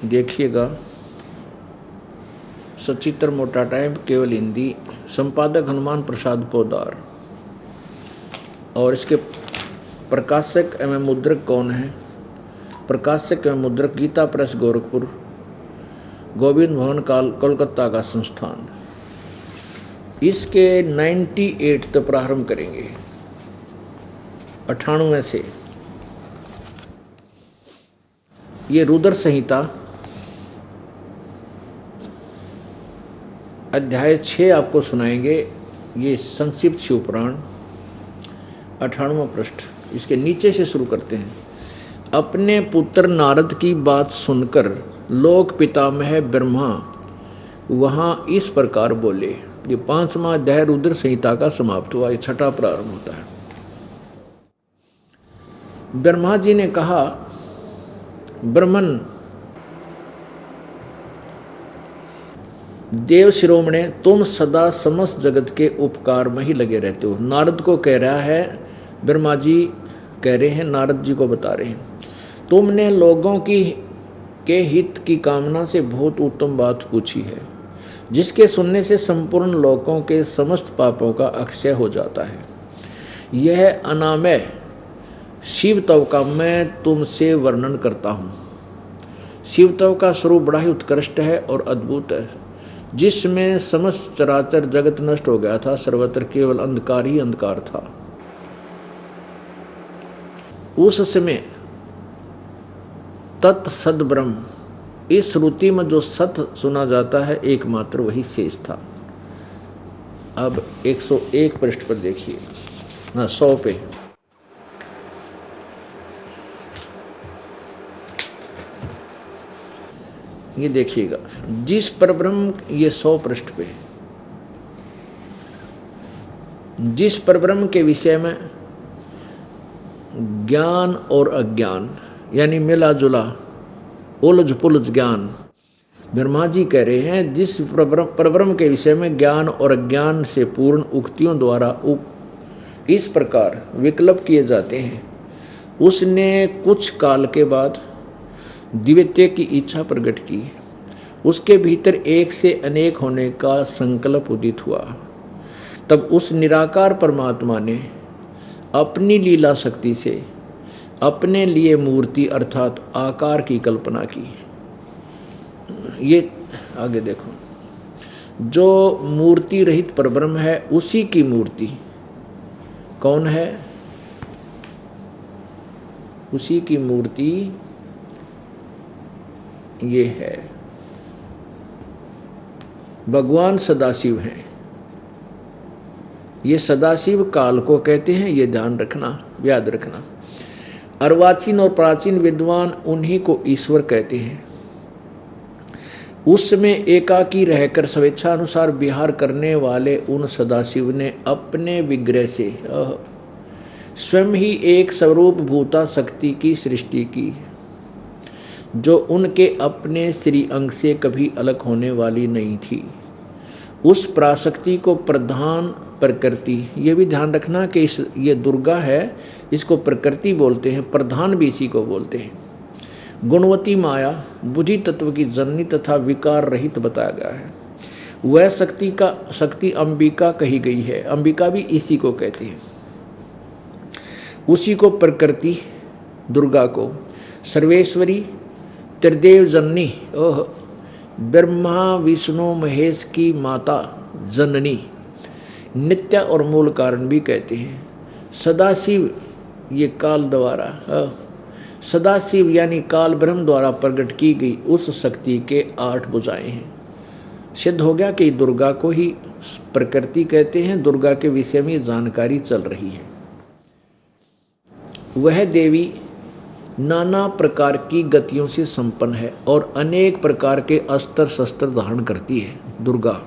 देखिएगा, सचित्र मोटा टाइप, केवल हिंदी, संपादक हनुमान प्रसाद पोदार। और इसके प्रकाशक एवं मुद्रक कौन है? प्रकाशक एवं मुद्रक गीता प्रेस गोरखपुर, गोविंद भवन कोलकाता का संस्थान। इसके 98 तो प्रारंभ करेंगे, 98 से। ये रुद्र संहिता अध्याय 6 आपको सुनाएंगे। ये संक्षिप्त शिवपुराण, 98वां पृष्ठ। इसके नीचे से शुरू करते हैं। अपने पुत्र नारद की बात सुनकर लोक पितामह ब्रह्मा वहाँ इस प्रकार बोले। ये 5वां अध्याय रुद्र संहिता का समाप्त हुआ। ये 6ठा प्रारंभ होता है। ब्रह्मा जी ने कहा, ब्रह्मन देव शिरोमणे, तुम सदा समस्त जगत के उपकार में ही लगे रहते हो। नारद को कह रहा है, ब्रह्मा जी कह रहे हैं, नारद जी को बता रहे हैं, तुमने लोगों के हित की कामना से बहुत उत्तम बात पूछी है, जिसके सुनने से संपूर्ण लोगों के समस्त पापों का अक्षय हो जाता है। यह अनामय शिवतव का मैं तुमसे वर्णन करता हूँ। शिवतव का स्वरूप बड़ा ही उत्कृष्ट है और अद्भुत है, जिसमें समस्त चराचर जगत नष्ट हो गया था। सर्वत्र केवल अंधकार ही अंधकार था। उस समय तत्सद ब्रह्म, इस श्रुति में जो सत सुना जाता है एकमात्र वही शेष था। अब 101 पृष्ठ पर देखिए, ना 100 पे। ये देखिएगा, जिस परब्रह्म, ये 100 पृष्ठ पे, जिस परब्रह्म के विषय में ज्ञान और अज्ञान यानी मिला जुला उलझ पुलझ ज्ञान, ब्रह्मा जी कह रहे हैं, जिस परब्रह्म के विषय में ज्ञान और अज्ञान से पूर्ण उक्तियों द्वारा इस प्रकार विकल्प किए जाते हैं, उसने कुछ काल के बाद द्वितीय की इच्छा प्रकट की। उसके भीतर एक से अनेक होने का संकल्प उदित हुआ। तब उस निराकार परमात्मा ने अपनी लीला शक्ति से अपने लिए मूर्ति अर्थात आकार की कल्पना की। ये आगे देखो, जो मूर्ति रहित परब्रह्म है उसी की मूर्ति कौन है? उसी की मूर्ति ये है, भगवान सदाशिव हैं। ये सदाशिव काल को कहते हैं, ये ध्यान रखना, याद रखना। अर्वाचीन और प्राचीन विद्वान उन्हीं को ईश्वर कहते हैं। उस समय एकाकी रहकर स्वेच्छानुसार विहार करने वाले उन सदाशिव ने अपने विग्रह से स्वयं ही एक स्वरूप भूता शक्ति की सृष्टि की, जो उनके अपने श्री अंग से कभी अलग होने वाली नहीं थी। उस पराशक्ति को प्रधान प्रकृति, ये भी ध्यान रखना कि ये दुर्गा है, इसको प्रकृति बोलते हैं, प्रधान भी इसी को बोलते हैं। गुणवती माया बुद्धि तत्व की जननी तथा विकार रहित बताया गया है। वह शक्ति अंबिका कही गई है। अंबिका भी इसी को कहते हैं। उसी को प्रकृति, दुर्गा को सर्वेश्वरी, त्रिदेव जननी, ब्रह्मा विष्णु महेश की माता जननी, नित्या और मूल कारण भी कहते हैं। सदाशिव ये काल द्वारा, सदाशिव यानी काल ब्रह्म द्वारा प्रकट की गई उस शक्ति के 8 भुजाएं हैं। सिद्ध हो गया कि दुर्गा को ही प्रकृति कहते हैं। दुर्गा के विषय में जानकारी चल रही है। वह देवी नाना प्रकार की गतियों से संपन्न है और अनेक प्रकार के अस्त्र शस्त्र धारण करती है। दुर्गा,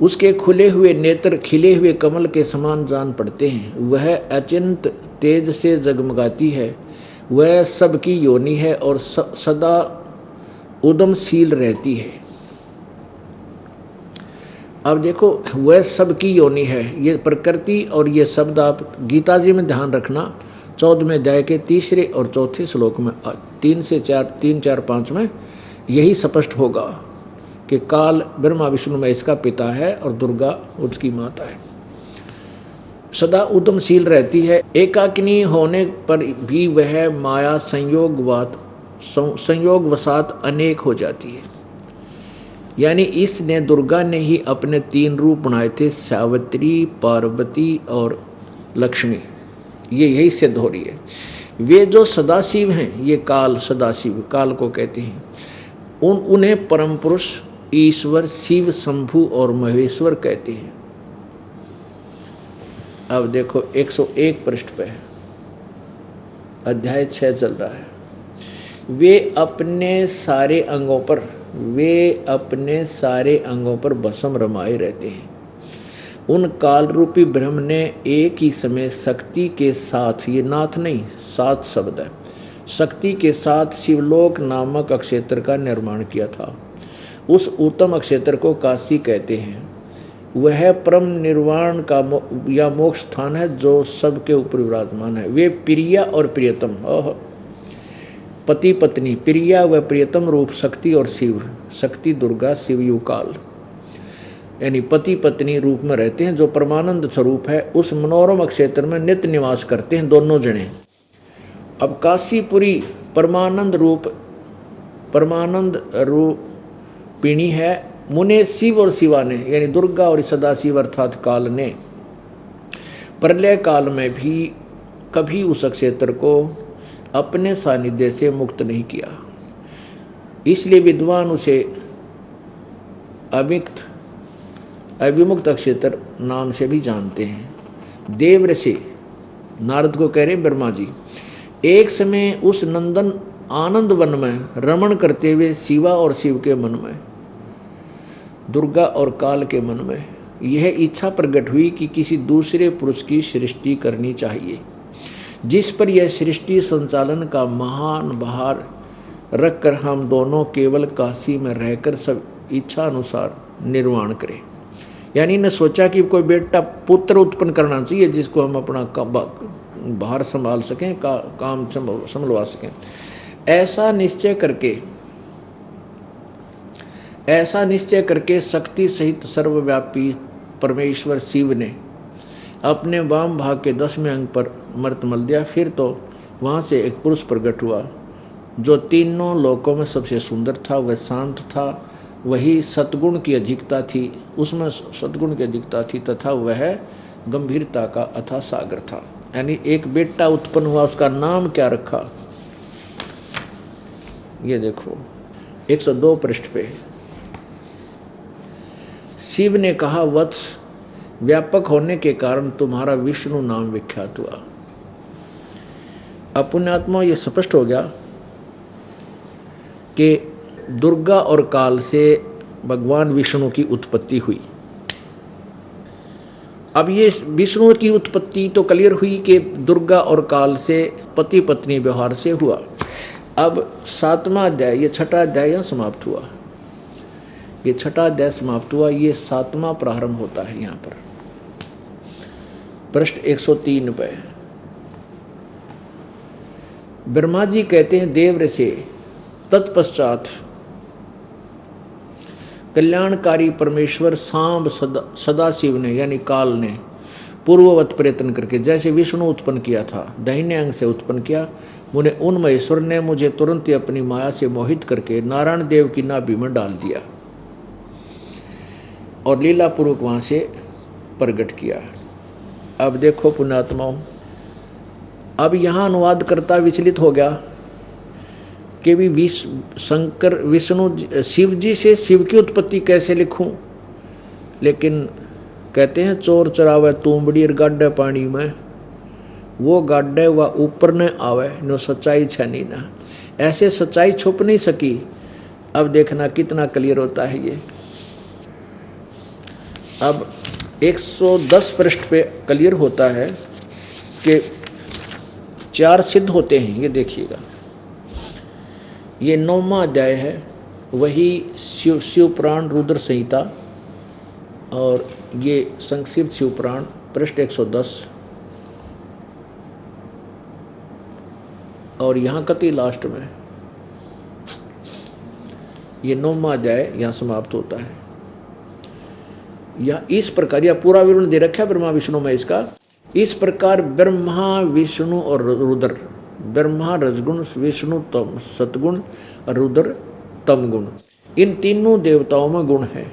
उसके खुले हुए नेत्र खिले हुए कमल के समान जान पड़ते हैं। वह अचिंत तेज से जगमगाती है। वह सबकी योनि है और सदा उद्यमशील रहती है। अब देखो, वह सबकी योनि है, ये प्रकृति और ये शब्द आप गीता जी में ध्यान रखना। 14वें अध्याय के तीसरे और चौथे श्लोक में 3 से 4 5 में यही स्पष्ट होगा कि काल ब्रह्मा विष्णु महेश का पिता है और दुर्गा उसकी माता है। सदा उद्यमशील रहती है, एकाकिनी होने पर भी वह माया संयोगवशात अनेक हो जाती है। यानी इसने दुर्गा ने ही अपने 3 रूप बनाए थे, सावित्री, पार्वती और लक्ष्मी। ये यही सिद्ध हो रही है। वे जो सदाशिव हैं, ये काल सदाशिव काल को कहते हैं, उन्हें परम पुरुष, ईश्वर, शिव, शंभु और महेश्वर कहते हैं। अब देखो 101 पृष्ठ पे अध्याय 6 चल रहा है। वे अपने सारे अंगों पर भस्म रमाए रहते हैं। उन काल रूपी ब्रह्म ने एक ही समय शक्ति के साथ, ये नाथ नहीं, सात शब्द है, शक्ति के साथ शिवलोक नामक अक्षेत्र का निर्माण किया था। उस उत्तम अक्षेत्र को काशी कहते हैं। वह परम निर्वाण का या मोक्ष स्थान है जो सबके ऊपर विराजमान है। वे प्रिया और प्रियतम, पति पत्नी, प्रिया व प्रियतम रूप शक्ति और शिव, शक्ति दुर्गा, शिव यु काल, यानी पति पत्नी रूप में रहते हैं, जो परमानंद स्वरूप है। उस मनोरम क्षेत्र में नित्य निवास करते हैं दोनों जने। अब काशीपुरी परमानंद रूपिणी है। मुने शिव और शिवा ने, यानी दुर्गा और सदाशिव अर्थात काल ने, प्रलय काल में भी कभी उस क्षेत्र को अपने सानिध्य से मुक्त नहीं किया। इसलिए विद्वान उसे अविमुक्त क्षेत्र नाम से भी जानते हैं। देव ऋषि नारद को कह रहे ब्रह्मा जी, एक समय उस नंदन आनंद वन में रमण करते हुए शिवा और शिव के मन में, दुर्गा और काल के मन में यह इच्छा प्रकट हुई कि किसी दूसरे पुरुष की सृष्टि करनी चाहिए, जिस पर यह सृष्टि संचालन का महान भार रखकर हम दोनों केवल काशी में रहकर सब इच्छा अनुसार निर्माण करें। यानी ने सोचा कि कोई बेटा पुत्र उत्पन्न करना चाहिए जिसको हम अपना भार संभाल सकें, काम संभलवा सकें। ऐसा निश्चय करके शक्ति सहित सर्वव्यापी परमेश्वर शिव ने अपने वाम भाग के 10वें अंग पर अमृत मल दिया। फिर तो वहाँ से एक पुरुष प्रकट हुआ जो तीनों लोकों में सबसे सुंदर था। वह शांत था, वही सद्गुण की अधिकता थी, उसमें सद्गुण की अधिकता थी तथा वह गंभीरता का अथाह सागर था। यानी एक बेटा उत्पन्न हुआ, उसका नाम क्या रखा, ये देखो 102 पृष्ठ पे। शिव ने कहा, वत्स, व्यापक होने के कारण तुम्हारा विष्णु नाम विख्यात हुआ। अब पुण्यात्मा ये स्पष्ट हो गया कि दुर्गा और काल से भगवान विष्णु की उत्पत्ति हुई। अब ये विष्णु की उत्पत्ति तो क्लियर हुई कि दुर्गा और काल से पति पत्नी व्यवहार से हुआ। अब 7वां अध्याय, ये 6ठा अध्याय यहाँ समाप्त हुआ, ये 6ठा अध्याय समाप्त हुआ, ये 7वां प्रारंभ होता है। यहाँ पर पृष्ठ 103 पे ब्रह्मा जी कहते हैं, देव ऋषि, तत्पश्चात कल्याणकारी परमेश्वर सांब सदाशिव ने, यानी काल ने पूर्ववत प्रयत्न करके, जैसे विष्णु उत्पन्न किया था दाहिने अंग से उत्पन्न किया, उन महेश्वर ने मुझे तुरंत ही अपनी माया से मोहित करके नारायण देव की नाभि में डाल दिया और लीलापूर्वक वहाँ से प्रकट किया। अब देखो पुण्यात्माओं, अब यहाँ अनुवादकर्ता विचलित हो गया कि भी विष्णु शिव जी से शिव की उत्पत्ति कैसे लिखूं, लेकिन कहते हैं चोर चरावे तूंबड़ी गाड्डे पानी में, वो गाड्डे व ऊपर न आवे नो सच्चाई छनी ना, ऐसे सच्चाई छुप नहीं सकी। अब देखना कितना क्लियर होता है ये। अब 110 पृष्ठ पे क्लियर होता है कि 4 सिद्ध होते हैं। ये देखिएगा, ये 9वां अध्याय है, वही शिव पुराण रुद्र संहिता, और ये संक्षिप्त शिव पुराण पृष्ठ 110। और यहाँ कति लास्ट में ये 9वां अध्याय यहाँ समाप्त होता है। या इस प्रकार यह पूरा विवरण दे रखा है ब्रह्मा विष्णु में इसका। इस प्रकार ब्रह्मा विष्णु और रुद्र, ब्रह्मा रजगुण, विष्णु तम सतगुण और रुद्र तमगुण, इन तीनों देवताओं में गुण है,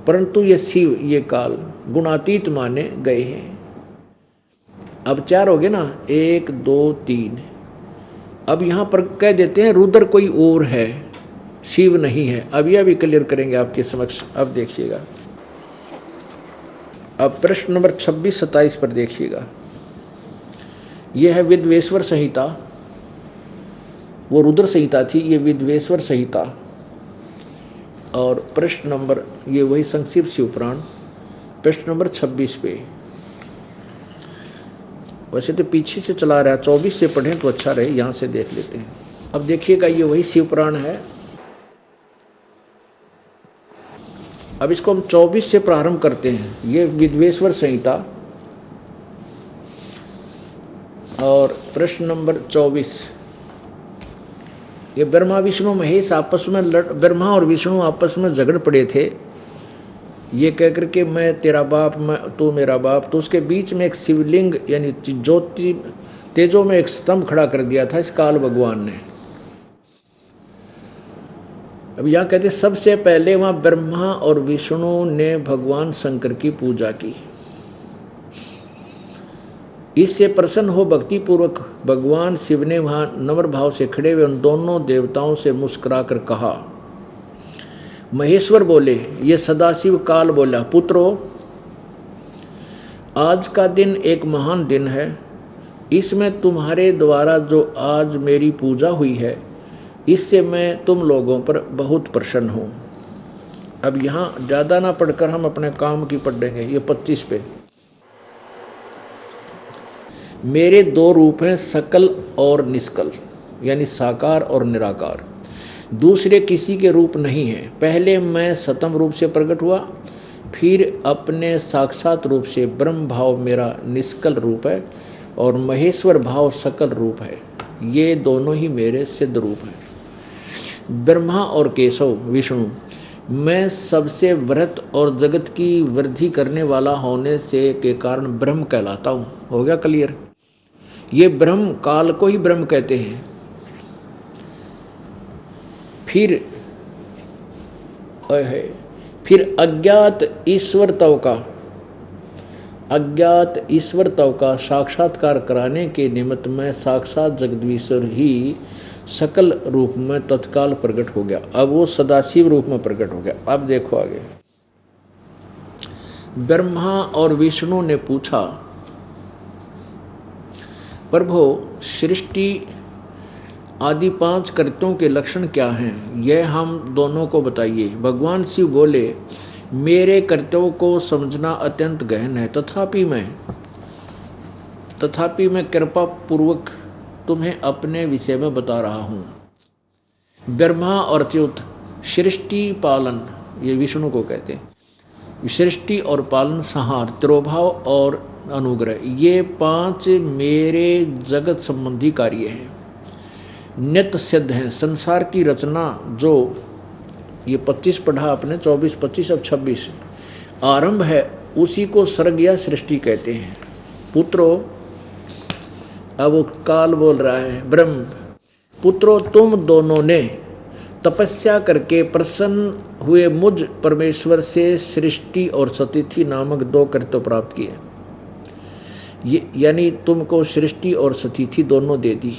परंतु ये शिव ये काल गुणातीत माने गए हैं। अब 4 हो गए ना, 1 2 3। अब यहाँ पर कह देते हैं रुद्र कोई और है, शिव नहीं है। अब यह भी क्लियर करेंगे आपके समक्ष। अब देखिएगा, अब प्रश्न नंबर 26-27 पर देखिएगा। यह है विद्वेश्वर संहिता, वो रुद्र संहिता थी, ये विद्वेश्वर संहिता। और प्रश्न नंबर, ये वही संक्षिप्त शिवपुराण, प्रश्न नंबर 26 पे। वैसे तो पीछे से चला रहा है, 24 से पढ़ें तो अच्छा रहे, यहाँ से देख लेते हैं। अब देखिएगा, ये वही शिवपुराण है। अब इसको हम 24 से प्रारंभ करते हैं। ये विद्वेश्वर संहिता और प्रश्न नंबर 24। ये ब्रह्मा विष्णु महेश आपस में ब्रह्मा और विष्णु आपस में झगड़ पड़े थे, ये कहकर के मैं तेरा बाप, मैं तू मेरा बाप। तो उसके बीच में एक शिवलिंग यानी ज्योति तेजो में एक स्तंभ खड़ा कर दिया था इस काल भगवान ने। अब यहाँ कहते सबसे पहले वहाँ ब्रह्मा और विष्णु ने भगवान शंकर की पूजा की। इससे प्रसन्न हो भक्ति पूर्वक भगवान शिव ने वहाँ नम्र भाव से खड़े हुए उन दोनों देवताओं से मुस्कुराकर कहा। महेश्वर बोले, ये सदाशिव काल बोला, पुत्रो आज का दिन एक महान दिन है। इसमें तुम्हारे द्वारा जो आज मेरी पूजा हुई है, इससे मैं तुम लोगों पर बहुत प्रसन्न हूँ। अब यहाँ ज़्यादा ना पढ़कर हम अपने काम की पढ़ेंगे। ये 25 पे। मेरे 2 रूप हैं, सकल और निष्कल, यानी साकार और निराकार। दूसरे किसी के रूप नहीं है। पहले मैं सतम रूप से प्रकट हुआ, फिर अपने साक्षात रूप से ब्रह्म भाव मेरा निष्कल रूप है और महेश्वर भाव सकल रूप है। ये दोनों ही मेरे सिद्ध रूप हैं। ब्रह्मा और केशव विष्णु, मैं सबसे वृहत और जगत की वृद्धि करने वाला होने से के कारण ब्रह्म कहलाता हूँ। हो गया क्लियर? ये ब्रह्म काल को ही ब्रह्म कहते हैं। फिर अज्ञात ईश्वर तव का साक्षात्कार कराने के निमित्त में साक्षात जगदीश्वर ही सकल रूप में तत्काल प्रकट हो गया। अब वो सदाशिव रूप में प्रकट हो गया। अब देखो आगे। ब्रह्मा और विष्णु ने पूछा, प्रभु सृष्टि आदि 5 कृत्यों के लक्षण क्या हैं, यह हम दोनों को बताइए। भगवान शिव बोले, मेरे कर्तव्यों को समझना अत्यंत गहन है, तथापि मैं कृपा पूर्वक तुम्हें अपने विषय में बता रहा हूँ। ब्रह्मा और च्युत, सृष्टि पालन, ये विष्णु को कहते हैं, सृष्टि और पालन, संहार, तिरोभाव और अनुग्रह, ये 5 मेरे जगत संबंधी कार्य हैं, नित्य सिद्ध हैं। संसार की रचना जो ये 25 पढ़ा आपने, 24, 25 अब 26 आरंभ है, उसी को सर्ग या सृष्टि कहते हैं। पुत्रो, अब वो काल बोल रहा है, ब्रह्म, पुत्रो तुम दोनों ने तपस्या करके प्रसन्न हुए मुझ परमेश्वर से सृष्टि और सतिथि नामक 2 कर्तव्य प्राप्त किए। ये यानी तुमको सृष्टि और सतिथि दोनों दे दी।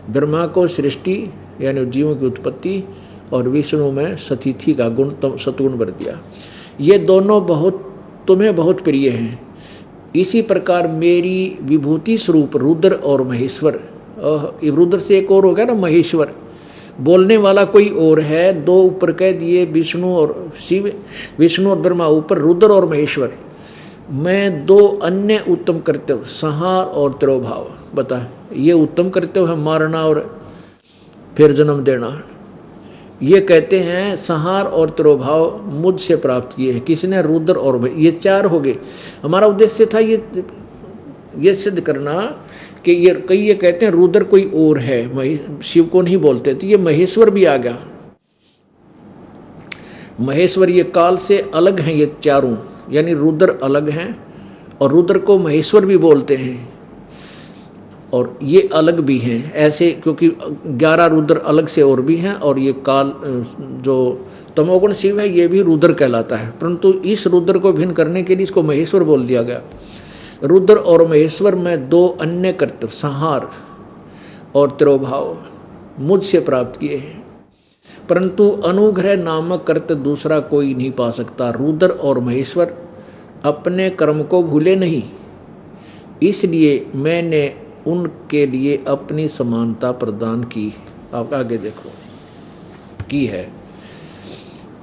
ब्रह्मा को सृष्टि यानी जीवों की उत्पत्ति और विष्णु में सतिथि का गुण सतगुण भर दिया। ये दोनों तुम्हें बहुत प्रिय हैं। इसी प्रकार मेरी विभूति स्वरूप रुद्र और महेश्वर, रुद्र से एक और हो गया ना महेश्वर, बोलने वाला कोई और है। 2 ऊपर कह दिए, विष्णु और शिव, विष्णु और ब्रह्मा ऊपर, रुद्र और महेश्वर। मैं 2 अन्य उत्तम कर्तव्य, संहार और तिरोभाव, बता ये उत्तम कर्तव्य है, मारना और फिर जन्म देना। ये कहते हैं संहार और तिरोभाव मुझसे प्राप्त किए हैं। किसने? रुद्र और ये 4 हो गए। हमारा उद्देश्य था ये सिद्ध करना कि ये कई ये कहते हैं रुद्र कोई और है, शिव को नहीं बोलते, तो ये महेश्वर भी आ गया। महेश्वर ये काल से अलग हैं ये चारों, यानी रुद्र अलग हैं और रुद्र को महेश्वर भी बोलते हैं और ये अलग भी हैं ऐसे, क्योंकि 11 रुद्र अलग से और भी हैं और ये काल जो तमोगुण शिव है ये भी रुद्र कहलाता है, परंतु इस रुद्र को भिन्न करने के लिए इसको महेश्वर बोल दिया गया। रुद्र और महेश्वर में 2 अन्य कर्तव्य संहार और तिरोभाव मुझसे प्राप्त किए हैं, परंतु अनुग्रह नामक कर्तव्य दूसरा कोई नहीं पा सकता। रुद्र और महेश्वर अपने कर्म को भूले नहीं, इसलिए मैंने उनके लिए अपनी समानता प्रदान की। आप आगे देखो की है,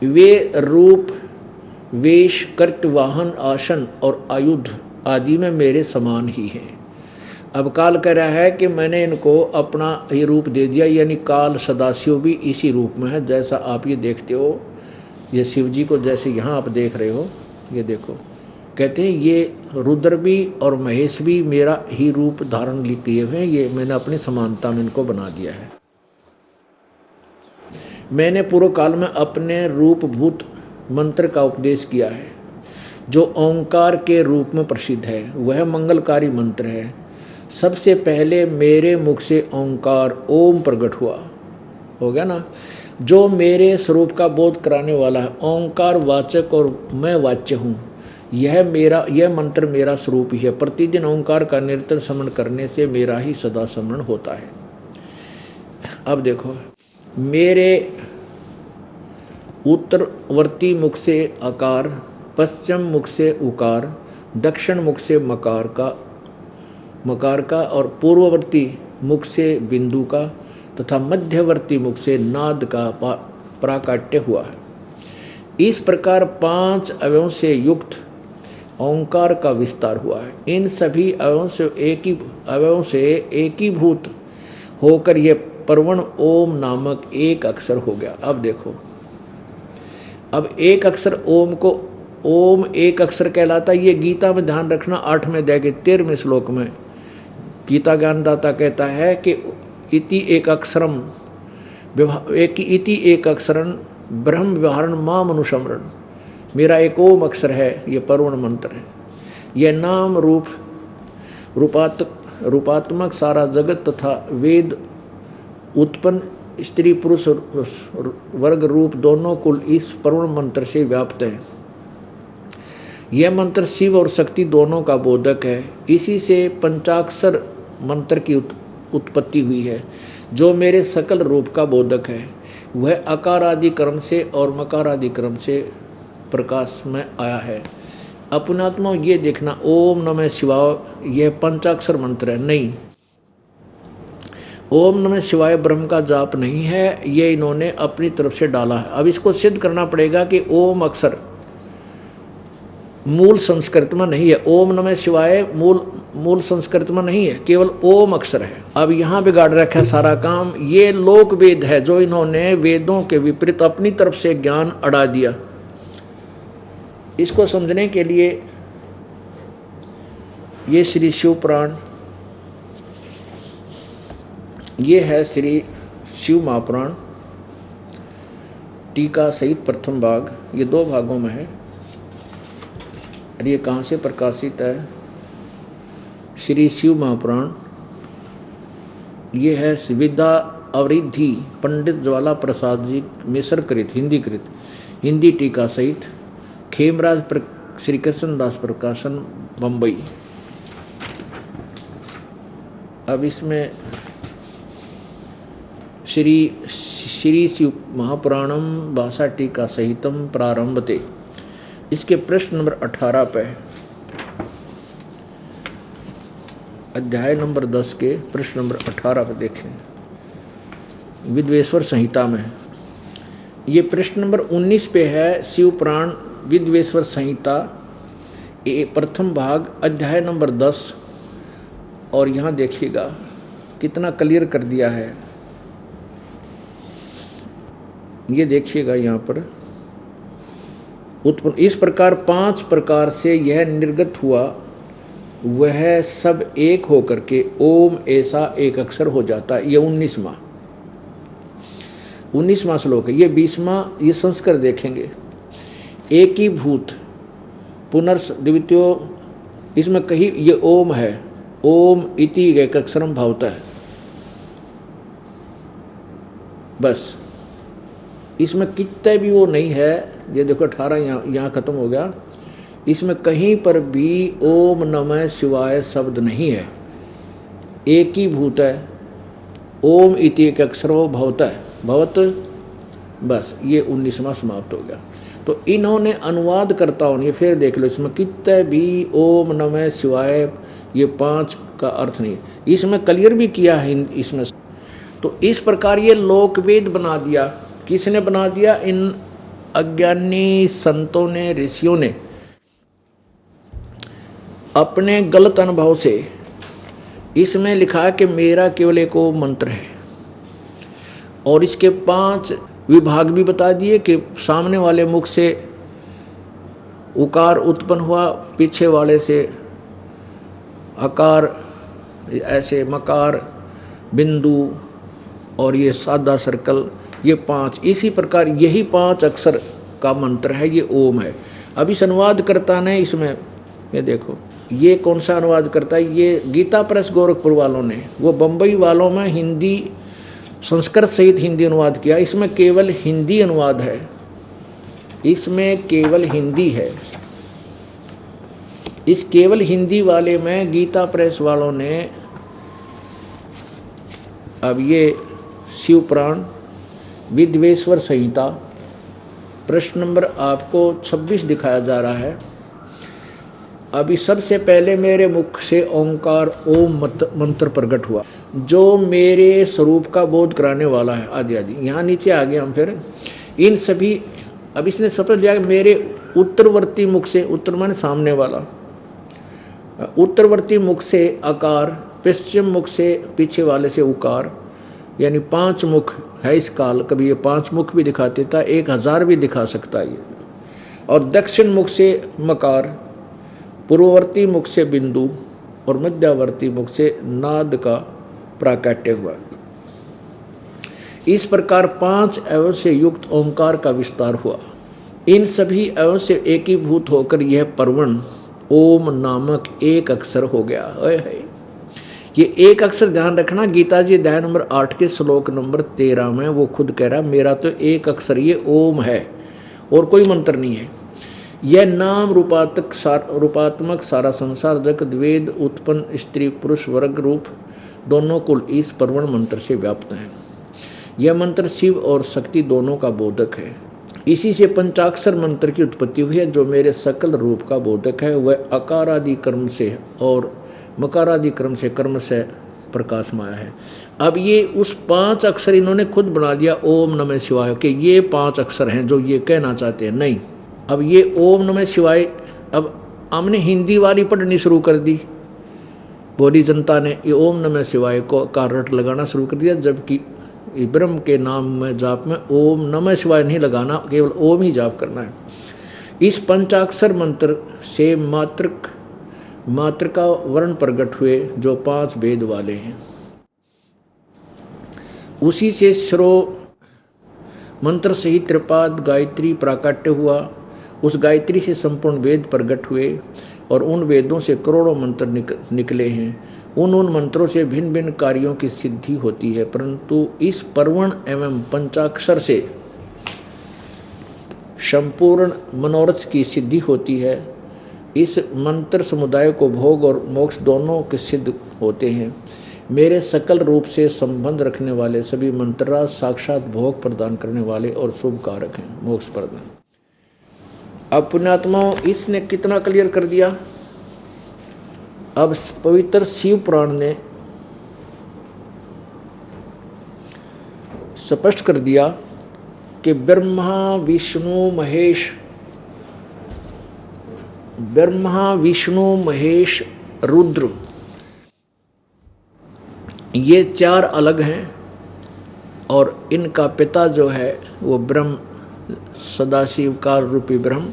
वे रूप वेश कर्त वाहन आसन और आयुध आदि में मेरे समान ही हैं। अब काल कह रहा है कि मैंने इनको अपना ये रूप दे दिया, यानी काल सदाशिव भी इसी रूप में है, जैसा आप ये देखते हो। ये शिव जी को जैसे यहाँ आप देख रहे हो, ये देखो कहते हैं ये रुद्र भी और महेश भी मेरा ही रूप धारण किए हुए हैं, ये मैंने अपनी समानता में इनको बना दिया है। मैंने पूर्व काल में अपने रूपभूत मंत्र का उपदेश किया है, जो ओंकार के रूप में प्रसिद्ध है, वह मंगलकारी मंत्र है। सबसे पहले मेरे मुख से ओंकार ओम प्रकट हुआ, हो गया ना, जो मेरे स्वरूप का बोध कराने वाला है। ओंकार वाचक और मैं वाच्य हूँ, यह मंत्र मेरा स्वरूप ही है। प्रतिदिन ओंकार का निरंतर स्मरण करने से मेरा ही सदा स्मरण होता है। अब देखो, मेरे उत्तरवर्ती मुख से आकार, पश्चिम मुख से उकार, दक्षिण मुख से मकार का और पूर्ववर्ती मुख से बिंदु का तथा मध्यवर्ती मुख से नाद का प्राकाट्य हुआ है। इस प्रकार 5 अवयवों से युक्त ओंकार का विस्तार हुआ है। इन सभी अवयवों से एकीभूत होकर यह परवण ओम नामक एक अक्षर हो गया। अब देखो, अब एक अक्षर ओम को ओम एक अक्षर कहलाता है। ये गीता में ध्यान रखना, 8वें अध्याय के 13वें श्लोक में गीता ज्ञानदाता कहता है कि इति एक अक्षरम इति एक अक्षरन ब्रह्म व्यवहारण मां मनुषमरण, मेरा एक ओम अक्षर है, ये परवण मंत्र है। यह नाम रूपात्मक सारा जगत तथा वेद उत्पन्न स्त्री पुरुष वर्ग रूप दोनों कुल इस परवण मंत्र से व्याप्त है। यह मंत्र शिव और शक्ति दोनों का बोधक है। इसी से पंचाक्षर मंत्र की उत्पत्ति हुई है, जो मेरे सकल रूप का बोधक है। वह अकार आदि क्रम से और मकार आदि क्रम से प्रकाश में आया है। अपनात्मा ये देखना, ओम नमः शिवाय यह पंचाक्षर मंत्र है नहीं, ओम नमः शिवाय ब्रह्म का जाप नहीं है, ये इन्होंने अपनी तरफ से डाला है। अब इसको सिद्ध करना पड़ेगा कि ओम अक्षर मूल संस्कृत में नहीं है। ओम नमः शिवाय मूल संस्कृत में नहीं है, केवल ओम अक्षर है। अब यहाँ बिगाड़ रखा है सारा काम। ये लोक वेद है, जो इन्होंने वेदों के विपरीत अपनी तरफ से ज्ञान अड़ा दिया। इसको समझने के लिए ये श्री शिव पुराण, ये है श्री शिव महापुराण टीका सहित प्रथम भाग, ये 2 भागों में है। और ये कहाँ से प्रकाशित है? श्री शिव महापुराण, ये है विद्या अवरिद्धि पंडित ज्वाला प्रसाद जी मिश्र कृत हिंदी टीका सहित, खेमराज श्री कृष्णदास प्रकाशन बम्बई। अब इसमें श्री शिव महापुराणम भाषा टीका सहितम प्रारंभते, इसके प्रश्न नंबर 18 पे, अध्याय नंबर 10 के प्रश्न नंबर 18 पर देखें, विद्वेश्वर संहिता में। ये प्रश्न नंबर 19 पे है, शिव पुराण विद्वेश्वर संहिता प्रथम भाग अध्याय नंबर 10। और यहाँ देखिएगा कितना क्लियर कर दिया है, ये देखिएगा यहाँ पर उत्पन्न इस प्रकार 5 प्रकार से यह निर्गत हुआ वह सब एक होकर के ओम ऐसा एक अक्षर हो जाता है। ये 19वां श्लोक है। ये 20वां ये संस्कार देखेंगे। एक ही भूत पुनर्द्वितीयो, इसमें कहीं ये ओम है, ओम इति एक अक्षरम भावता है, बस इसमें कितने भी वो नहीं है। ये देखो 18 यहाँ खत्म हो गया। इसमें कहीं पर भी ओम नमः शिवाय शब्द नहीं है। एक ही भूत है, ओम इति एक अक्षर हो भवत है, भवत, बस ये 19वां समाप्त हो गया। तो इन्होंने अनुवादकर्ताओं ने, फिर देख लो इसमें कितने भी ओम नमः शिवाय ये 5 का अर्थ नहीं, इसमें क्लियर भी किया है इसमें। तो इस प्रकार ये लोकवेद बना दिया। किसने बना दिया? इन अज्ञानी संतों ने, ऋषियों ने अपने गलत अनुभव से इसमें लिखा कि मेरा केवल एक वो मंत्र है, और इसके 5 विभाग भी बता दिए कि सामने वाले मुख से उकार उत्पन्न हुआ, पीछे वाले से अकार, ऐसे मकार, बिंदु और ये सादा सर्कल, ये 5, इसी प्रकार यही 5 अक्षर का मंत्र है, ये ओम है। अब इस अनुवादकर्ता ने इसमें, ये देखो ये कौन सा अनुवाद करता है? ये गीता प्रेस गोरखपुर वालों ने, वो बम्बई वालों में हिंदी संस्कृत सहित हिंदी अनुवाद किया। इसमें केवल हिंदी अनुवाद है, इसमें केवल हिंदी है। इस केवल हिंदी वाले में गीता प्रेस वालों ने, अब ये शिव पुराण विद्वेश्वर संहिता प्रश्न नंबर आपको 26 दिखाया जा रहा है। अभी सबसे पहले मेरे मुख से ओंकार ओम मंत्र प्रकट हुआ, जो मेरे स्वरूप का बोध कराने वाला है, आदि आदि। यहाँ नीचे आ गए हम फिर इन सभी। अब इसने शपथ लिया मेरे उत्तरवर्ती मुख से, उत्तर माने सामने वाला, उत्तरवर्ती मुख से आकार, पश्चिम मुख से पीछे वाले से उकार, यानी 5 मुख है इस काल। कभी ये 5 मुख भी दिखा देता, 1000 भी दिखा सकता है ये। और दक्षिण मुख से मकार, पूर्ववर्ती मुख से बिंदु और मध्यवर्ती मुख से नाद का प्राकट्य हुआ। इस प्रकार 5 अवयव से युक्त ओंकार का विस्तार हुआ। इन सभी अवयव से एकीभूत होकर यह परवण ओम नामक एक अक्षर हो गया। ये एक अक्षर ध्यान रखना। गीता जी अध्याय नंबर 8 के श्लोक नंबर 13 में वो खुद कह रहा मेरा तो एक अक्षर ये ओम है और कोई मंत्र नहीं है। यह नाम रूपात्मक सारा संसार जगत वेद उत्पन्न स्त्री पुरुष वर्ग रूप दोनों कुल इस परवण मंत्र से व्याप्त हैं। यह मंत्र शिव और शक्ति दोनों का बोधक है। इसी से पंचाक्षर मंत्र की उत्पत्ति हुई है, जो मेरे सकल रूप का बोधक है। वह अकारादि कर्म से और मकारादि कर्म से कर्म से प्रकाशमाया है। अब ये उस 5 अक्षर इन्होंने खुद बना दिया ओम नमः शिवाय के, ये 5 अक्षर हैं जो ये कहना चाहते हैं। नहीं, अब ये ओम नमः शिवाय अब हमने हिंदी वाली पढ़नी शुरू कर दी। बोधी जनता ने ये ओम नमः शिवाय को का रट लगाना शुरू कर दिया, जबकि ब्रह्म के नाम में जाप में ओम नमः शिवाय नहीं लगाना, केवल ओम ही जाप करना है। इस पंचाक्षर मंत्र से मात्र का वर्ण प्रकट हुए, जो 5 वेद वाले हैं। उसी से श्रो मंत्र सहित त्रिपाद गायत्री प्राकट्य हुआ। उस गायत्री से संपूर्ण वेद प्रकट हुए और उन वेदों से करोड़ों मंत्र निकले हैं। उन मंत्रों से भिन्न भिन्न कार्यों की सिद्धि होती है, परंतु इस परवण एवं पंचाक्षर से संपूर्ण मनोरथ की सिद्धि होती है। इस मंत्र समुदाय को भोग और मोक्ष दोनों के सिद्ध होते हैं। मेरे सकल रूप से संबंध रखने वाले सभी मंत्र साक्षात भोग प्रदान करने वाले और शुभ कारक हैं, मोक्ष प्रदान। अब पुण्यात्माओं, इसने कितना क्लियर कर दिया। अब पवित्र शिव पुराण ने स्पष्ट कर दिया कि ब्रह्मा विष्णु महेश रुद्र ये 4 अलग हैं, और इनका पिता जो है वो ब्रह्म सदाशिव काल रूपी ब्रह्म,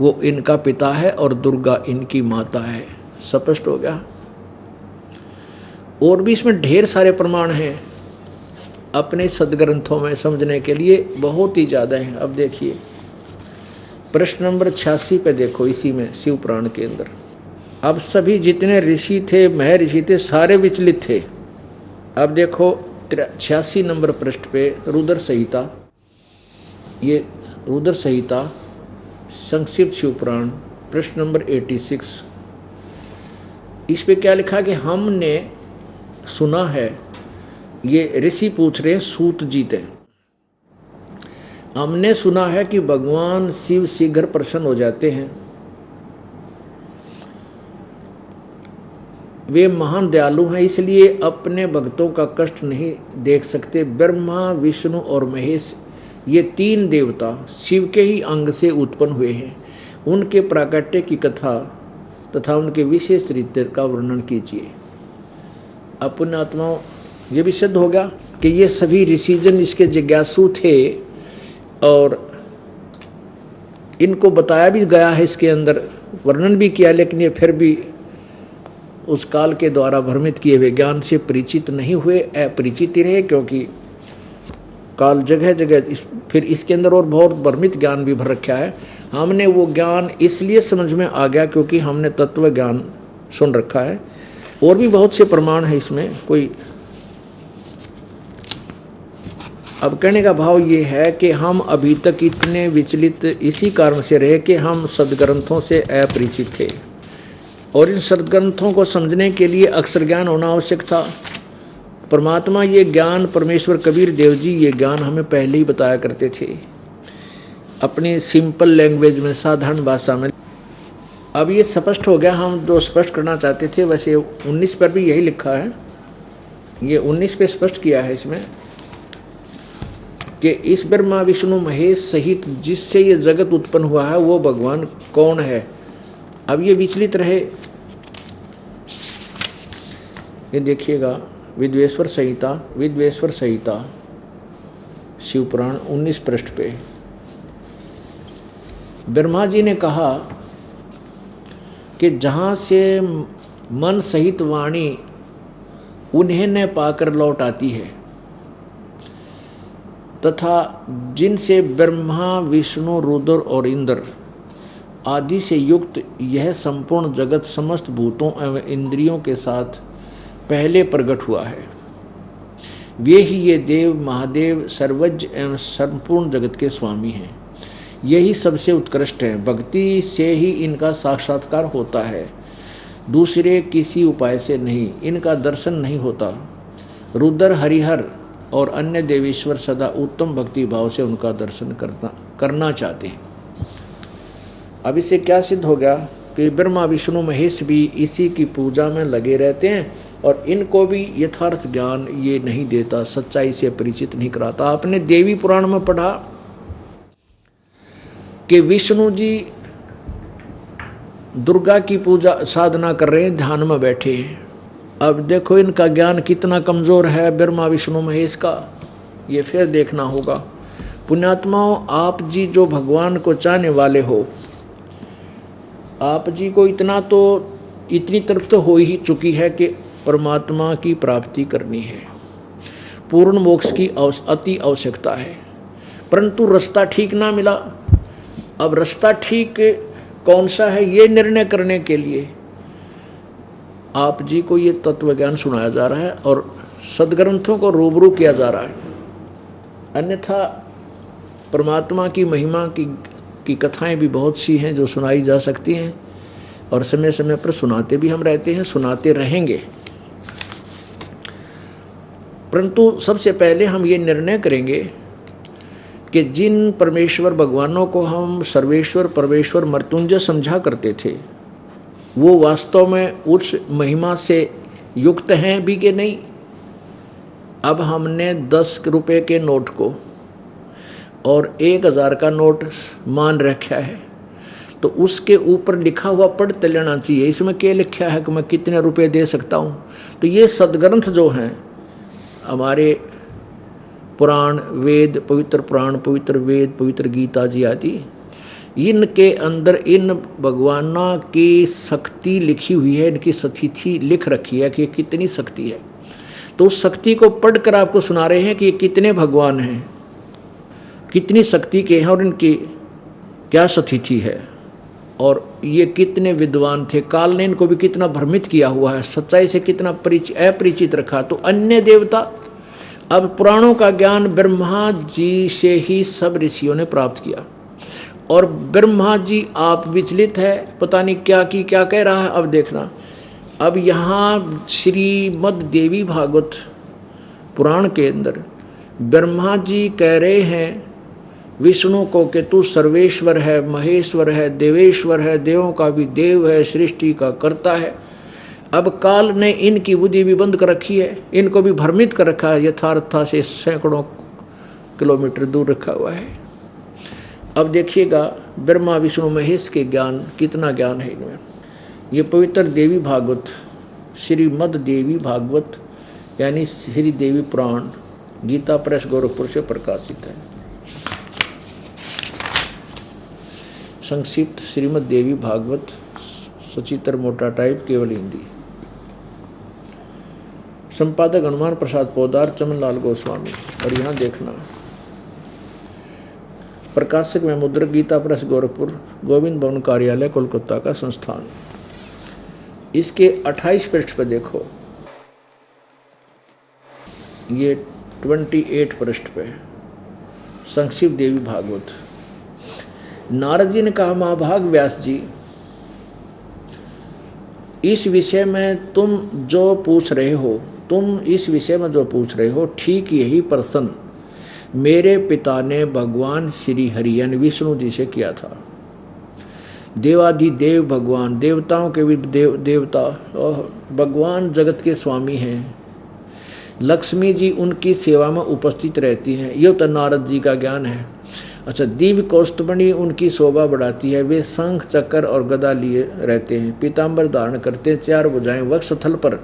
वो इनका पिता है और दुर्गा इनकी माता है। स्पष्ट हो गया। और भी इसमें ढेर सारे प्रमाण हैं अपने सदग्रंथों में समझने के लिए, बहुत ही ज़्यादा हैं। अब देखिए प्रश्न नंबर 86 पे देखो, इसी में शिव पुराण के अंदर। अब सभी जितने ऋषि थे, महर्षि थे, सारे विचलित थे। अब देखो 86 नंबर पृष्ठ पे रुद्र संहिता, ये रुद्र संहिता संक्षिप्त शिव पुराण प्रश्न नंबर 86। इस पे क्या लिखा कि हमने सुना है, ये ऋषि पूछ रहे हैं सूत जी थे, हमने सुना है कि भगवान शिव शीघ्र प्रसन्न हो जाते हैं, वे महान दयालु हैं, इसलिए अपने भक्तों का कष्ट नहीं देख सकते। ब्रह्मा, विष्णु और महेश ये तीन देवता शिव के ही अंग से उत्पन्न हुए हैं। उनके प्राकट्य की कथा तथा उनके विशेष चरित्र का वर्णन कीजिए। अपने आत्माओं, ये भी सिद्ध होगा कि ये सभी ऋषिजन इसके जिज्ञासु थे और इनको बताया भी गया है, इसके अंदर वर्णन भी किया, लेकिन ये फिर भी उस काल के द्वारा भ्रमित किए हुए ज्ञान से परिचित नहीं हुए, अपरिचित ही रहे, क्योंकि काल जगह जगह फिर इसके अंदर और बहुत भ्रमित ज्ञान भी भर रखा है। हमने वो ज्ञान इसलिए समझ में आ गया क्योंकि हमने तत्व ज्ञान सुन रखा है। और भी बहुत से प्रमाण है इसमें, कोई अब कहने का भाव ये है कि हम अभी तक इतने विचलित इसी कारण से रहे कि हम सदग्रंथों से अपरिचित थे, और इन सदग्रंथों को समझने के लिए अक्षर ज्ञान होना आवश्यक था। परमात्मा ये ज्ञान, परमेश्वर कबीर देव जी ये ज्ञान हमें पहले ही बताया करते थे अपनी सिंपल लैंग्वेज में, साधारण भाषा में। अब ये स्पष्ट हो गया, हम जो स्पष्ट करना चाहते थे। वैसे 19 पर भी यही लिखा है, ये 19 पे स्पष्ट किया है इसमें कि इस ब्रह्मा विष्णु महेश सहित जिससे ये जगत उत्पन्न हुआ है वो भगवान कौन है। अब ये विचलित रहे, ये देखिएगा विद्वेश्वर संहिता शिव पुराण 19 पृष्ठ पे ब्रह्मा जी ने कहा कि जहाँ से मन सहित वाणी उन्हें न पाकर लौट आती है तथा जिनसे ब्रह्मा विष्णु रुद्र और इंद्र आदि से युक्त यह संपूर्ण जगत समस्त भूतों एवं इंद्रियों के साथ पहले प्रकट हुआ है, वे ही ये देव महादेव सर्वज्ञ एवं संपूर्ण जगत के स्वामी हैं। यही सबसे उत्कृष्ट है, भक्ति से ही इनका साक्षात्कार होता है, दूसरे किसी उपाय से नहीं। इनका दर्शन नहीं होता। रुद्र, हरिहर और अन्य देवेश्वर सदा उत्तम भक्ति भाव से उनका दर्शन करना चाहते हैं। अब इससे क्या सिद्ध हो गया कि ब्रह्मा विष्णु महेश भी इसी की पूजा में लगे रहते हैं और इनको भी यथार्थ ज्ञान ये नहीं देता, सच्चाई से परिचित नहीं कराता। आपने देवी पुराण में पढ़ा कि विष्णु जी दुर्गा की पूजा साधना कर रहे हैं, ध्यान में बैठे हैं। अब देखो इनका ज्ञान कितना कमज़ोर है ब्रह्मा विष्णु महेश का, ये फिर देखना होगा। पुण्यात्माओं, आप जी जो भगवान को चाहने वाले हो, आप जी को इतनी तरफ तो हो ही चुकी है कि परमात्मा की प्राप्ति करनी है, पूर्ण मोक्ष की अति आवश्यकता है, परंतु रास्ता ठीक ना मिला। अब रास्ता ठीक कौन सा है ये निर्णय करने के लिए आप जी को ये तत्व ज्ञान सुनाया जा रहा है और सदग्रंथों को रूबरू किया जा रहा है। अन्यथा परमात्मा की महिमा की कथाएं भी बहुत सी हैं जो सुनाई जा सकती हैं और समय समय पर सुनाते भी हम रहते हैं, सुनाते रहेंगे। परंतु सबसे पहले हम ये निर्णय करेंगे कि जिन परमेश्वर भगवानों को हम सर्वेश्वर परमेश्वर मृत्युंजय समझा करते थे, वो वास्तव में उस महिमा से युक्त हैं भी कि नहीं। अब हमने 10 रुपये के नोट को और 1000 का नोट मान रखा है, तो उसके ऊपर लिखा हुआ पढ़ते लेना चाहिए, इसमें क्या लिखा है कि मैं कितने रुपए दे सकता हूँ। तो ये सदग्रंथ जो हैं हमारे पुराण वेद, पवित्र पुराण, पवित्र वेद, पवित्र गीता जी आदि, इनके अंदर इन भगवानों की शक्ति लिखी हुई है, इनकी स्थिति लिख रखी है कि कितनी शक्ति है। तो उस शक्ति को पढ़कर आपको सुना रहे हैं कि ये कितने भगवान हैं, कितनी शक्ति के हैं और इनकी क्या स्थिति है, और ये कितने विद्वान थे। काल ने इनको भी कितना भ्रमित किया हुआ है, सच्चाई से कितना अपरिचित रखा। तो अन्य देवता, अब पुराणों का ज्ञान ब्रह्मा जी से ही सब ऋषियों ने प्राप्त किया, और ब्रह्मा जी आप विचलित है, पता नहीं क्या की क्या कह रहा है। अब देखना, अब यहाँ श्रीमद् देवी भागवत पुराण के अंदर ब्रह्मा जी कह रहे हैं विष्णु को कि तू सर्वेश्वर है, महेश्वर है, देवेश्वर है, देवों का भी देव है, सृष्टि का कर्ता है। अब काल ने इनकी बुद्धि भी बंद कर रखी है, इनको भी भ्रमित कर रखा है, यथार्थता से सैकड़ों किलोमीटर दूर रखा हुआ है। अब देखिएगा ब्रह्मा विष्णु महेश के ज्ञान, कितना ज्ञान है इनमें। ये पवित्र देवी भागवत, श्रीमद् देवी भागवत यानी श्री देवी पुराण, गीता प्रेस गोरखपुर से प्रकाशित है। संक्षिप्त श्रीमद् देवी भागवत, सचित्र मोटा टाइप, केवल हिंदी। संपादक हनुमान प्रसाद पोदार, चमनलाल गोस्वामी। और यहाँ देखना, प्रकाशक में मुद्रक, गीता प्रेस गोरखपुर, गोविंद भवन कार्यालय कोलकाता का संस्थान। इसके 28 पृष्ठ पर देखो, ये 28 पृष्ठ पे संक्षिप्त देवी भागवत। नारद जी ने कहा, महाभाग व्यास जी, इस विषय में तुम जो पूछ रहे हो, तुम इस विषय में जो पूछ रहे हो, ठीक यही प्रश्न मेरे पिता ने भगवान श्री हरि यानी विष्णु जी से किया था। देवाधिदेव भगवान, देवताओं के भी देवता, भगवान जगत के स्वामी हैं। लक्ष्मी जी उनकी सेवा में उपस्थित रहती हैं। ये तो नारद जी का ज्ञान है। अच्छा, दिव्य कौस्तुभमणि उनकी शोभा बढ़ाती है। वे शंख चक्र और गदा लिए रहते हैं, पीताम्बर धारण करते हैं, 4 भुजाएं, वक्षस्थल पर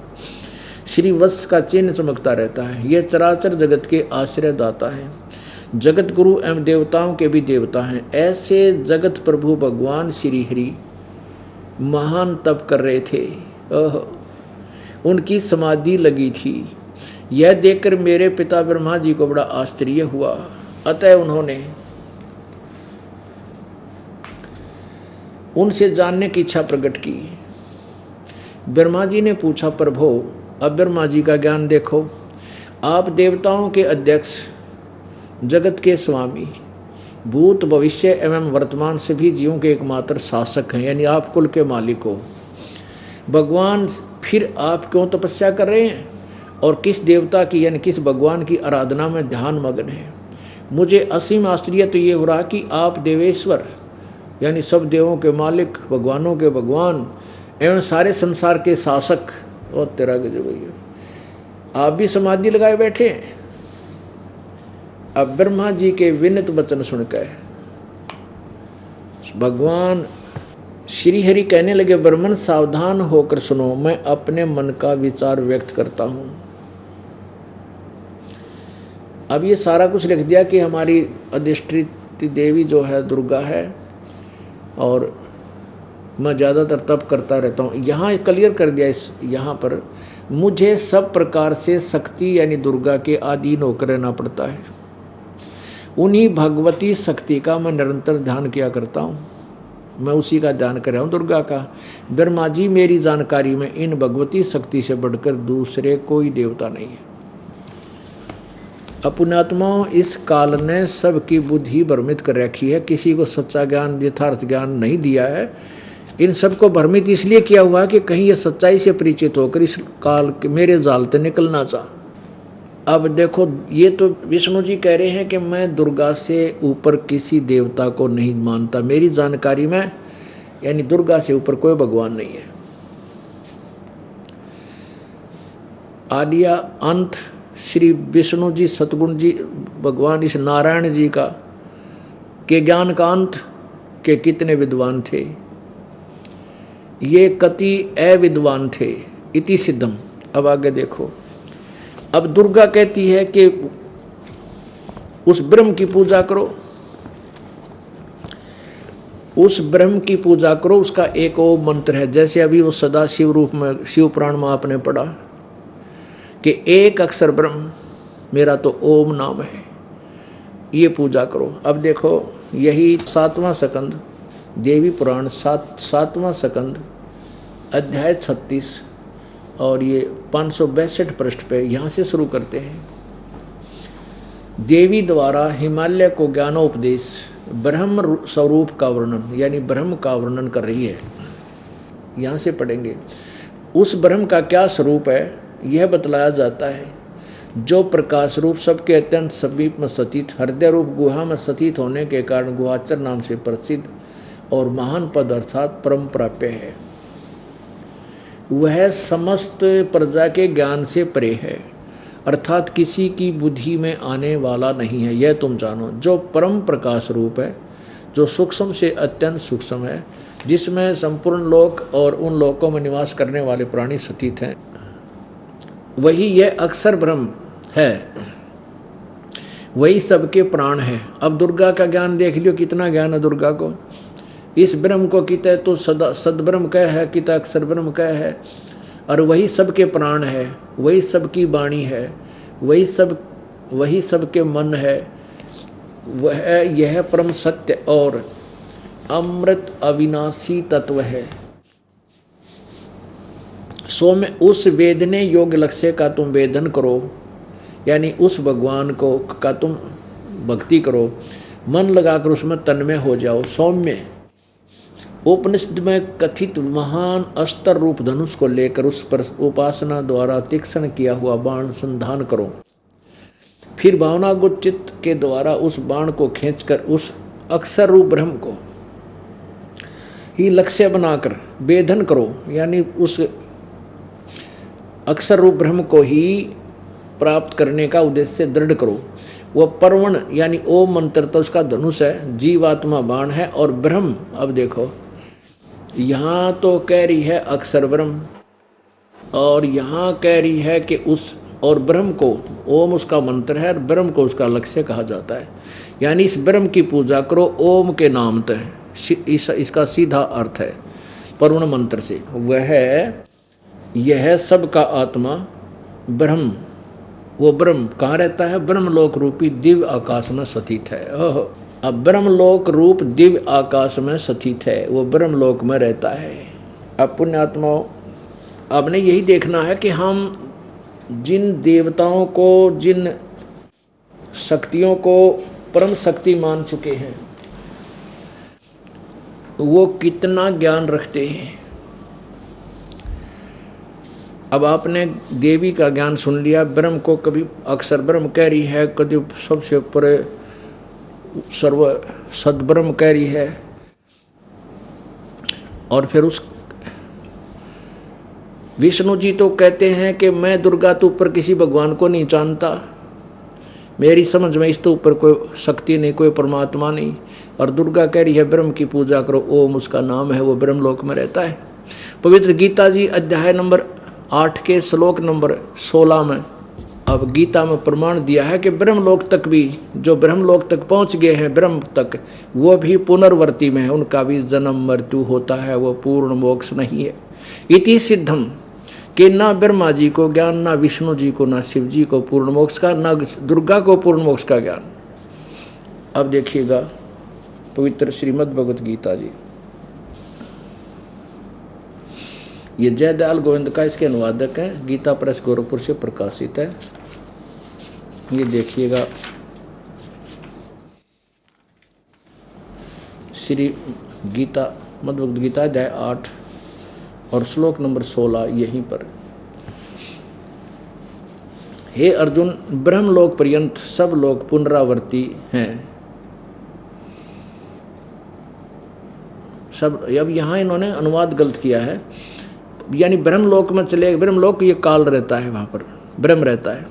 श्री वत्स का चिन्ह चमकता रहता है। यह चराचर जगत के आश्रय दाता है, जगत गुरु एवं देवताओं के भी देवता हैं। ऐसे जगत प्रभु भगवान श्री हरि महान तप कर रहे थे। उनकी समाधि लगी थी। यह देखकर मेरे पिता ब्रह्मा जी को बड़ा आश्चर्य हुआ। अतः उन्होंने उनसे जानने की इच्छा प्रकट की। ब्रह्मा जी ने पूछा, प्रभो, अब ब्रह्मा जी का ज्ञान देखो, आप देवताओं के अध्यक्ष, जगत के स्वामी, भूत भविष्य एवं वर्तमान सभी जीवों के एकमात्र शासक हैं, यानी आप कुल के मालिक हो। भगवान, फिर आप क्यों तपस्या कर रहे हैं और किस देवता की यानी किस भगवान की आराधना में ध्यान मग्न है? मुझे असीम आश्चर्य तो ये हो रहा कि आप देवेश्वर यानी सब देवों के मालिक, भगवानों के भगवान एवं सारे संसार के शासक, और तेरा गजब भैया, आप भी समाधि लगाए बैठे हैं। अब ब्रह्मा जी के विनित वचन सुनकर भगवान श्री हरि कहने लगे, ब्रह्मन सावधान होकर सुनो, मैं अपने मन का विचार व्यक्त करता हूं। अब ये सारा कुछ लिख दिया कि हमारी अधिष्ठित देवी जो है दुर्गा है, और मैं ज़्यादातर तप करता रहता हूँ। यहाँ क्लियर कर दिया इस यहाँ पर, मुझे सब प्रकार से शक्ति यानी दुर्गा के अधीन होकर रहना पड़ता है। उन्हीं भगवती शक्ति का मैं निरंतर ध्यान किया करता हूँ, मैं उसी का ध्यान कर रहा हूँ, दुर्गा का। ब्रह्मा जी, मेरी जानकारी में इन भगवती शक्ति से बढ़कर दूसरे कोई देवता नहीं है। पुण्यात्माओं, इस काल ने सबकी बुद्धि भ्रमित कर रखी है, किसी को सच्चा ज्ञान, यथार्थ ज्ञान नहीं दिया है। इन सबको भ्रमित इसलिए किया हुआ है कि कहीं ये सच्चाई से परिचित होकर इस काल के मेरे जाल से निकलना चाह। अब देखो, ये तो विष्णु जी कह रहे हैं कि मैं दुर्गा से ऊपर किसी देवता को नहीं मानता, मेरी जानकारी में यानी दुर्गा से ऊपर कोई भगवान नहीं है। आदिया अंत श्री विष्णु जी, सतगुण जी, भगवान इस नारायण जी का के ज्ञान का अंत के कितने विद्वान थे, ये कति अविद्वान थे। इति सिद्धम। अब आगे देखो, अब दुर्गा कहती है कि उस ब्रह्म की पूजा करो। उस ब्रह्म की पूजा करो, उसका एक ओम मंत्र है। जैसे अभी वो सदा शिव रूप में शिव पुराण में आपने पढ़ा कि एक अक्षर ब्रह्म, मेरा तो ओम नाम है, ये पूजा करो। अब देखो यही 7वां स्कंद देवी पुराण 7वां स्कंद अध्याय 36 और ये 562 पृष्ठ पे यहाँ से शुरू करते हैं। देवी द्वारा हिमालय को ज्ञानोपदेश ब्रह्म स्वरूप का वर्णन, यानी ब्रह्म का वर्णन कर रही है। यहाँ से पढ़ेंगे। उस ब्रह्म का क्या स्वरूप है यह बतलाया जाता है, जो प्रकाश रूप सबके अत्यंत समीप में स्थित हृदय रूप गुहा में स्थित होने के कारण गुहाचर नाम से प्रसिद्ध और महान पद अर्थात परम प्राप्य है। वह समस्त प्रजा के ज्ञान से परे है, अर्थात किसी की बुद्धि में आने वाला नहीं है, यह तुम जानो। जो परम प्रकाश रूप है, जो सूक्ष्म से अत्यंत सूक्ष्म है, जिसमें संपूर्ण लोक और उन लोकों में निवास करने वाले प्राणी स्थित हैं, वही यह अक्षर ब्रह्म है, वही सबके प्राण है। अब दुर्गा का ज्ञान देख लियो, कितना ज्ञान है दुर्गा को। इस ब्रह्म को किता तो सदा सदब्रह्म कह है, किता अक्षर ब्रह्म कह है, और वही सबके प्राण है, वही सबकी वाणी है, वही सबके मन है। वह यह परम सत्य और अमृत अविनाशी तत्व है। सो में उस वेदने योग्य लक्ष्य का तुम वेदन करो, यानी उस भगवान को का तुम भक्ति करो, मन लगाकर उसमें तन्मय हो जाओ। सौम्य उपनिषद में कथित महान अस्त्र रूप धनुष को लेकर उस पर उपासना द्वारा तीक्ष्ण किया हुआ बाण संधान करो। फिर भावनागुत चित्त के द्वारा उस बाण को खींचकर उस अक्षर रूप ब्रह्म को ही लक्ष्य बनाकर वेदन करो, यानी उस अक्षर रूप ब्रह्म को ही प्राप्त करने का उद्देश्य दृढ़ करो। वह परवण यानी ओम मंत्र तो उसका धनुष है, जीवात्मा बाण है, और ब्रह्म, अब देखो यहाँ तो कह रही है अक्षर ब्रह्म, और यहाँ कह रही है कि उस और ब्रह्म को ओम उसका मंत्र है और ब्रह्म को उसका लक्ष्य कहा जाता है। यानी इस ब्रह्म की पूजा करो ओम के नाम तय, इसका सीधा अर्थ है परवण मंत्र से। वह यह सब का आत्मा ब्रह्म, वो ब्रह्म कहाँ रहता है? ब्रह्मलोक रूपी दिव्य आकाश में स्थित है। ओह, अब ब्रह्मलोक रूप दिव्य आकाश में स्थित है, वो ब्रह्मलोक में रहता है। अब पुण्यात्माओं, आपने यही देखना है कि हम जिन देवताओं को, जिन शक्तियों को परम शक्ति मान चुके हैं, वो कितना ज्ञान रखते हैं। अब आपने देवी का ज्ञान सुन लिया, ब्रह्म को कभी अक्षर ब्रह्म कह रही है, कभी सबसे परे सर्व सद्ब्रह्म कह रही है, और फिर उस विष्णु जी तो कहते हैं कि मैं दुर्गा तो ऊपर किसी भगवान को नहीं जानता, मेरी समझ में इस तो ऊपर कोई शक्ति नहीं, कोई परमात्मा नहीं। और दुर्गा कह रही है ब्रह्म की पूजा करो, ओम उसका नाम है, वो ब्रह्मलोक में रहता है। पवित्र गीता जी अध्याय नंबर 8 के श्लोक नंबर 16 में अब गीता में प्रमाण दिया है कि ब्रह्मलोक तक भी, जो ब्रह्मलोक तक पहुंच गए हैं ब्रह्म तक, वो भी पुनर्वर्ती में है, उनका भी जन्म मृत्यु होता है, वो पूर्ण मोक्ष नहीं है। इति सिद्धम कि ना ब्रह्मा जी को ज्ञान, ना विष्णु जी को, ना शिव जी को पूर्ण मोक्ष का, ना दुर्गा को पूर्ण मोक्ष का ज्ञान। अब देखिएगा पवित्र श्रीमद् भगवत गीता जी, ये जयदयाल गोविंद का इसके अनुवादक है, गीता प्रेस गोरखपुर से प्रकाशित है। ये देखिएगा श्री गीता मद्भगवत गीता अध्याय 8 और श्लोक नंबर 16 यहीं पर। हे अर्जुन, ब्रह्मलोक पर्यंत सब लोग पुनरावर्ती हैं। सब, अब यहाँ इन्होंने अनुवाद गलत किया है, यानी ब्रह्मलोक में चले, ब्रह्मलोक ये काल रहता है, वहाँ पर ब्रह्म रहता है,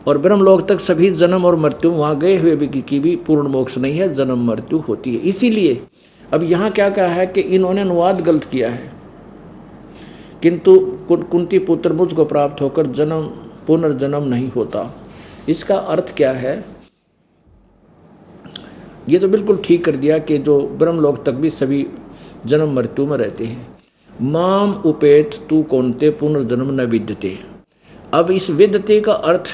और ब्रह्मलोक तक सभी जन्म और मृत्यु, वहाँ गए हुए भी की भी पूर्ण मोक्ष नहीं है, जन्म मृत्यु होती है। इसीलिए अब यहाँ क्या कहा है कि इन्होंने अनुवाद गलत किया है, किंतु कुंती पुत्र मुझ को प्राप्त होकर जन्म पुनर्जन्म नहीं होता। इसका अर्थ क्या है? ये तो बिल्कुल ठीक कर दिया कि जो ब्रह्मलोक तक भी सभी जन्म मृत्यु में रहते हैं। माम उपेत तू कौनते पुनर्जन्म न विद्यते। अब इस विद्यते का अर्थ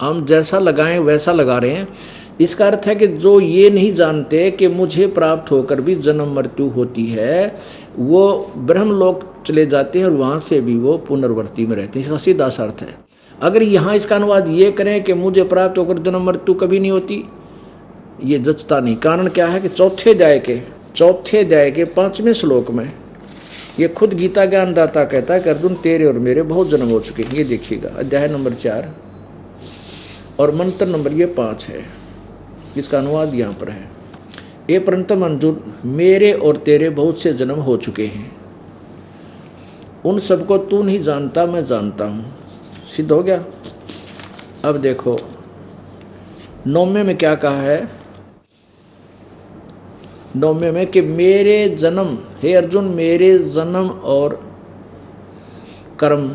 हम जैसा लगाएं वैसा लगा रहे हैं। इसका अर्थ है कि जो ये नहीं जानते कि मुझे प्राप्त होकर भी जन्म मृत्यु होती है, वो ब्रह्मलोक चले जाते हैं और वहाँ से भी वो पुनर्वर्ती में रहते हैं। इसका सीधा सा अर्थ है। अगर यहाँ इसका अनुवाद ये करें कि मुझे प्राप्त होकर जन्म मृत्यु कभी नहीं होती, ये जचता नहीं। कारण क्या है कि चौथे अध्याय के 5वें श्लोक में ये खुद गीता ज्ञानदाता कहता है कि अर्जुन तेरे और मेरे बहुत जन्म हो चुके हैं। ये देखिएगा अध्याय नंबर 4 और मंत्र नंबर ये 5 है। इसका अनुवाद यहाँ पर है। ये परंतम अर्जुन, मेरे और तेरे बहुत से जन्म हो चुके हैं, उन सबको तू नहीं जानता, मैं जानता हूँ। सिद्ध हो गया। अब देखो 9वें में क्या कहा है। 9वें में कि मेरे जन्म, हे अर्जुन मेरे जन्म और कर्म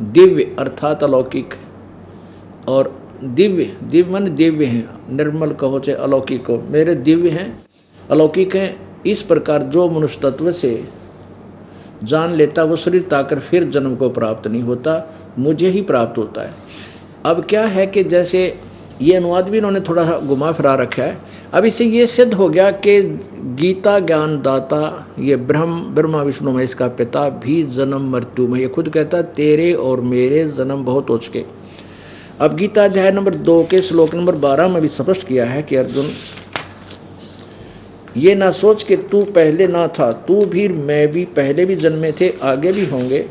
दिव्य अर्थात अलौकिक, और दिव्य मन दिव्य हैं, निर्मल कहो चाहे अलौकिक हो, मेरे दिव्य हैं अलौकिक हैं। इस प्रकार जो मनुष्य तत्व से जान लेता वो शरीर ताकर फिर जन्म को प्राप्त नहीं होता, मुझे ही प्राप्त होता है। अब क्या है कि जैसे ये अनुवाद भी इन्होंने थोड़ा सा घुमा फिरा रखा है। अब इससे ये सिद्ध हो गया कि गीता ज्ञानदाता ये ब्रह्मा विष्णु महेश का पिता भी जन्म मृत्यु में, ये खुद कहता तेरे और मेरे जन्म बहुत हो चुके। अब गीता अध्याय नंबर 2 के श्लोक नंबर 12 में भी स्पष्ट किया है कि अर्जुन ये ना सोच कि तू पहले ना था, तू भी मैं भी पहले भी जन्मे थे, आगे भी होंगे।